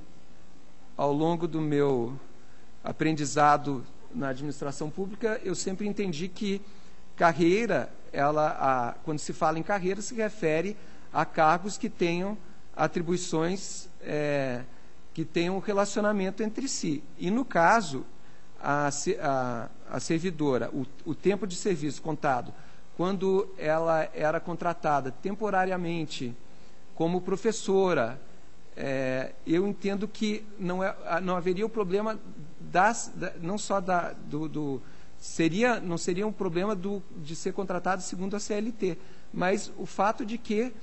ao longo do meu aprendizado na administração pública, eu sempre entendi que carreira, quando se fala em carreira, se refere a cargos que tenham atribuições, que tenham relacionamento entre si. E, no caso, a servidora, o tempo de serviço contado, quando ela era contratada temporariamente como professora, eu entendo que não haveria o problema não só não seria um problema de ser contratado segundo a CLT, mas o fato de que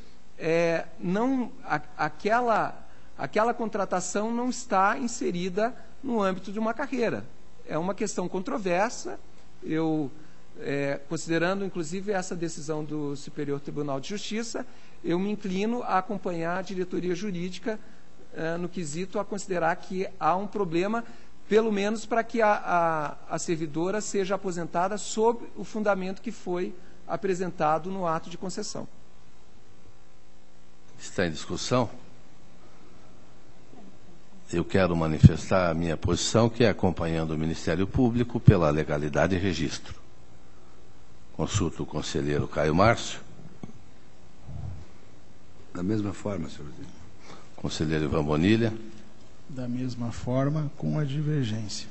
aquela contratação não está inserida no âmbito de uma carreira. É uma questão controversa. Considerando, inclusive, essa decisão do Superior Tribunal de Justiça, eu me inclino a acompanhar a diretoria jurídica no quesito a considerar que há um problema, pelo menos para que a servidora seja aposentada sob o fundamento que foi apresentado no ato de concessão. Está em discussão? Eu quero manifestar a minha posição, que é acompanhando o Ministério Público pela legalidade e registro. Consulto o conselheiro Caio Márcio. Da mesma forma, senhor presidente. Conselheiro Ivan Bonilha. Da mesma forma, com a divergência.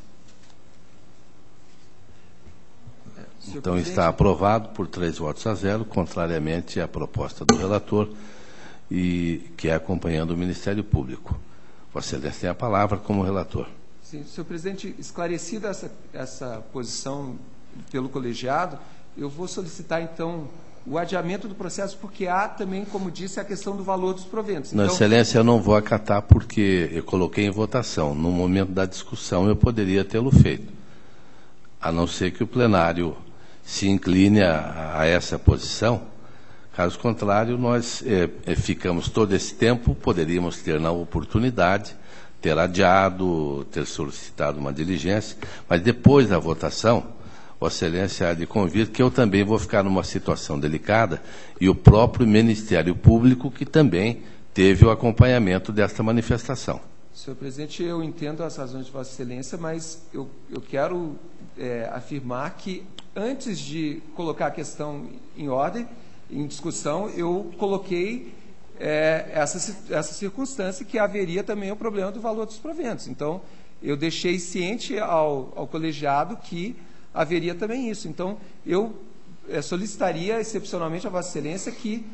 Então está aprovado por 3-0, contrariamente à proposta do relator, e que é acompanhando o Ministério Público. Vossa Excelência tem a palavra como relator. Sim, senhor presidente, esclarecida essa posição pelo colegiado, eu vou solicitar, então, o adiamento do processo, porque há também, como disse, a questão do valor dos proventos. Então, Excelência, eu não vou acatar porque eu coloquei em votação. No momento da discussão, eu poderia tê-lo feito, a não ser que o plenário se incline a essa posição. Caso contrário, nós ficamos todo esse tempo, poderíamos ter na oportunidade, ter adiado, ter solicitado uma diligência, mas depois da votação, Vossa Excelência há de convir que eu também vou ficar numa situação delicada e o próprio Ministério Público, que também teve o acompanhamento desta manifestação. Senhor presidente, eu entendo as razões de Vossa Excelência, mas eu quero afirmar que, antes de colocar a questão em ordem, em discussão, eu coloquei essa circunstância que haveria também o problema do valor dos proventos. Então, eu deixei ciente ao colegiado que haveria também isso. Então, eu solicitaria excepcionalmente a Vossa Excelência que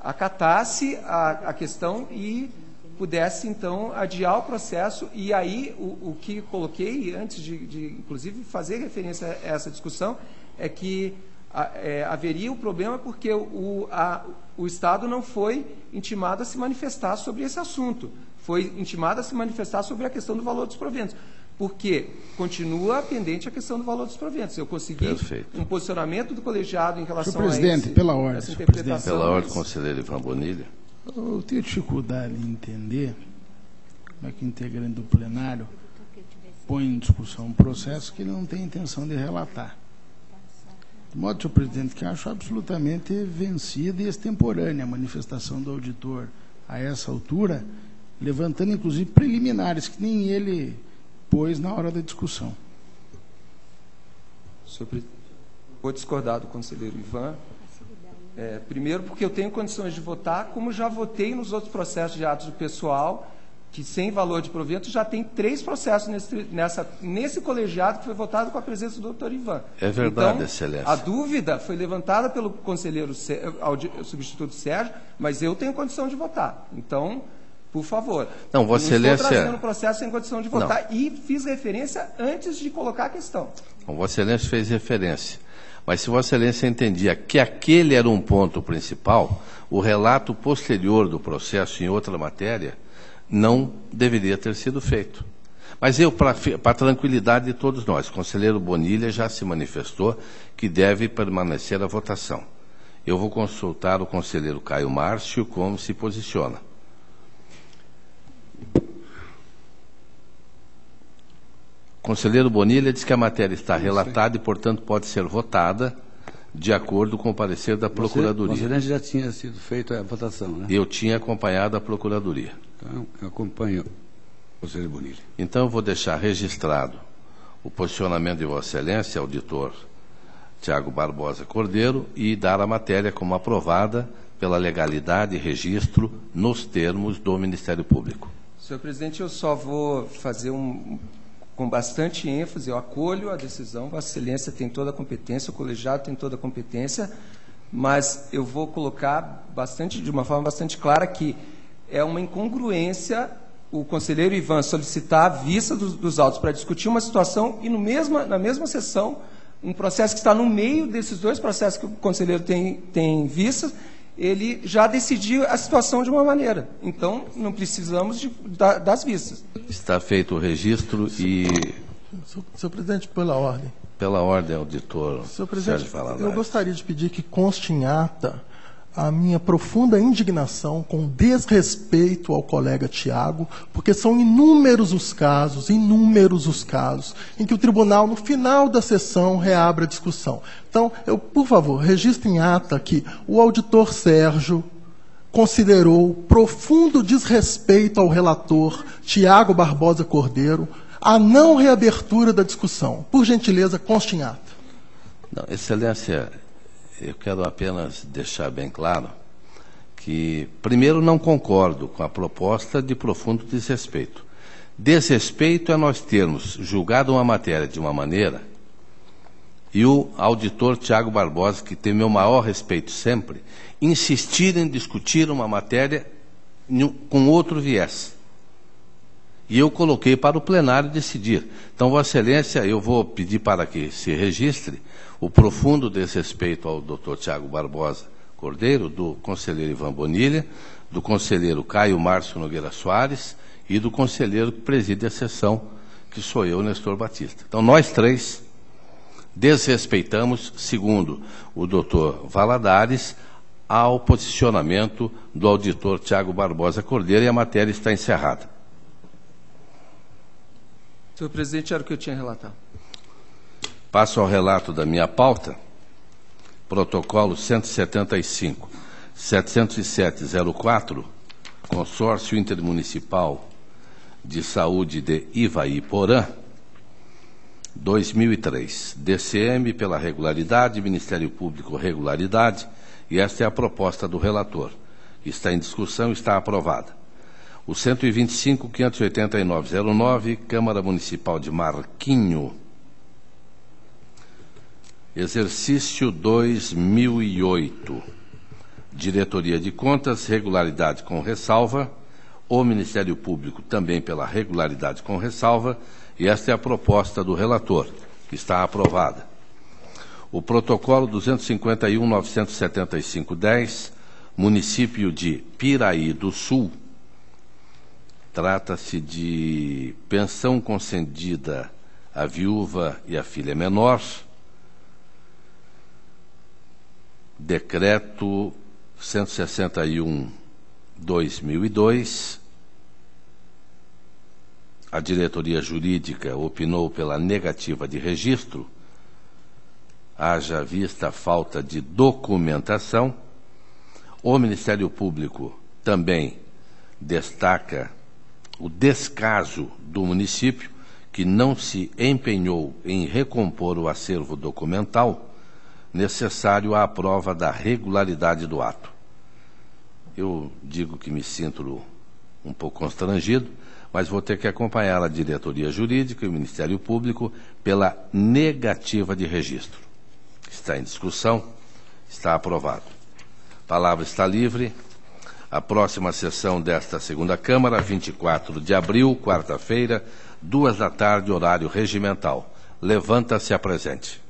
acatasse a questão e pudesse, então, adiar o processo. E aí, o que coloquei, antes de inclusive, fazer referência a essa discussão, é que haveria o problema porque o Estado não foi intimado a se manifestar sobre esse assunto. Foi intimado a se manifestar sobre a questão do valor dos proventos. Porque continua pendente a questão do valor dos proventos. Eu consegui um posicionamento do colegiado em relação senhor presidente, pela ordem, essa interpretação. Pela ordem, conselheiro Ivan Bonilha. Eu tenho dificuldade em entender como é que o integrante do plenário põe em discussão um processo que ele não tem intenção de relatar. De modo, senhor presidente, que acho absolutamente vencida e extemporânea a manifestação do auditor a essa altura, levantando inclusive preliminares que nem ele pôs na hora da discussão. Senhor presidente, vou discordar do conselheiro Ivan. Primeiro, porque eu tenho condições de votar, como já votei nos outros processos de atos do pessoal, que sem valor de provento já tem 3 processos nesse colegiado que foi votado com a presença do doutor Ivan. É verdade, então, Excelência. A dúvida foi levantada pelo conselheiro substituto Sérgio, mas eu tenho condição de votar. Então, por favor. Não, Vossa Excelência... estou trazendo o processo sem condição de votar e fiz referência antes de colocar a questão. Não, Vossa Excelência fez referência. Mas se Vossa Excelência entendia que aquele era um ponto principal, o relato posterior do processo em outra matéria não deveria ter sido feito. Mas eu, para a tranquilidade de todos nós, o conselheiro Bonilha já se manifestou que deve permanecer a votação. Eu vou consultar o conselheiro Caio Márcio como se posiciona. O conselheiro Bonilha diz que a matéria está relatada e, portanto, pode ser votada de acordo com o parecer da Procuradoria. Vossa Excelência já tinha sido feita a votação, né? Eu tinha acompanhado a Procuradoria. Então, eu acompanho o conselheiro Bonilha. Então, eu vou deixar registrado o posicionamento de Vossa Excelência, auditor Tiago Barbosa Cordeiro, e dar a matéria como aprovada pela legalidade e registro nos termos do Ministério Público. Senhor presidente, eu só vou fazer com bastante ênfase, eu acolho a decisão, Vossa Excelência tem toda a competência, o colegiado tem toda a competência, mas eu vou colocar de uma forma bastante clara que é uma incongruência o conselheiro Ivan solicitar a vista dos autos para discutir uma situação e na mesma sessão, um processo que está no meio desses 2 processos que o conselheiro tem vista, ele já decidiu a situação de uma maneira. Então, não precisamos das vistas. Está feito o registro e... Senhor presidente, pela ordem. Pela ordem, auditor. Senhor presidente, Sérgio Valadares. eu gostaria de pedir que conste em ata a minha profunda indignação com desrespeito ao colega Tiago, porque são inúmeros os casos, em que o tribunal, no final da sessão, reabre a discussão. Então, por favor, registre em ata que o auditor Sérgio considerou profundo desrespeito ao relator Tiago Barbosa Cordeiro a não reabertura da discussão. Por gentileza, conste em ata. Não, Excelência, eu quero apenas deixar bem claro que, primeiro, não concordo com a proposta de profundo desrespeito. Desrespeito é nós termos julgado uma matéria de uma maneira e o auditor Tiago Barbosa, que tem meu maior respeito sempre, insistir em discutir uma matéria com outro viés. E eu coloquei para o plenário decidir. Então, Vossa Excelência, eu vou pedir para que se registre o profundo desrespeito ao doutor Tiago Barbosa Cordeiro, do conselheiro Ivan Bonilha, do conselheiro Caio Márcio Nogueira Soares e do conselheiro que preside a sessão, que sou eu, Nestor Batista. Então, nós três desrespeitamos, segundo o doutor Valadares, ao posicionamento do auditor Tiago Barbosa Cordeiro, e a matéria está encerrada. Senhor presidente, era o que eu tinha relatado. Passo ao relato da minha pauta. Protocolo 175, 70704, Consórcio Intermunicipal de Saúde de Ivaiporã, 2003. DCM pela regularidade, Ministério Público regularidade, e esta é a proposta do relator. Está em discussão, está aprovada. O 125.589.09, Câmara Municipal de Marquinho, exercício 2008, Diretoria de Contas, regularidade com ressalva, o Ministério Público também pela regularidade com ressalva, e esta é a proposta do relator, que está aprovada. O protocolo 251.975.10, município de Piraí do Sul, trata-se de pensão concedida à viúva e à filha menor, decreto 161/2002, a diretoria jurídica opinou pela negativa de registro, haja vista a falta de documentação. O Ministério Público também destaca o descaso do município, que não se empenhou em recompor o acervo documental necessário à prova da regularidade do ato. Eu digo que me sinto um pouco constrangido, mas vou ter que acompanhar a diretoria jurídica e o Ministério Público pela negativa de registro. Está em discussão, está aprovado. A palavra está livre. A próxima sessão desta segunda Câmara, 24 de abril, quarta-feira, 14h, horário regimental. Levanta-se a presente.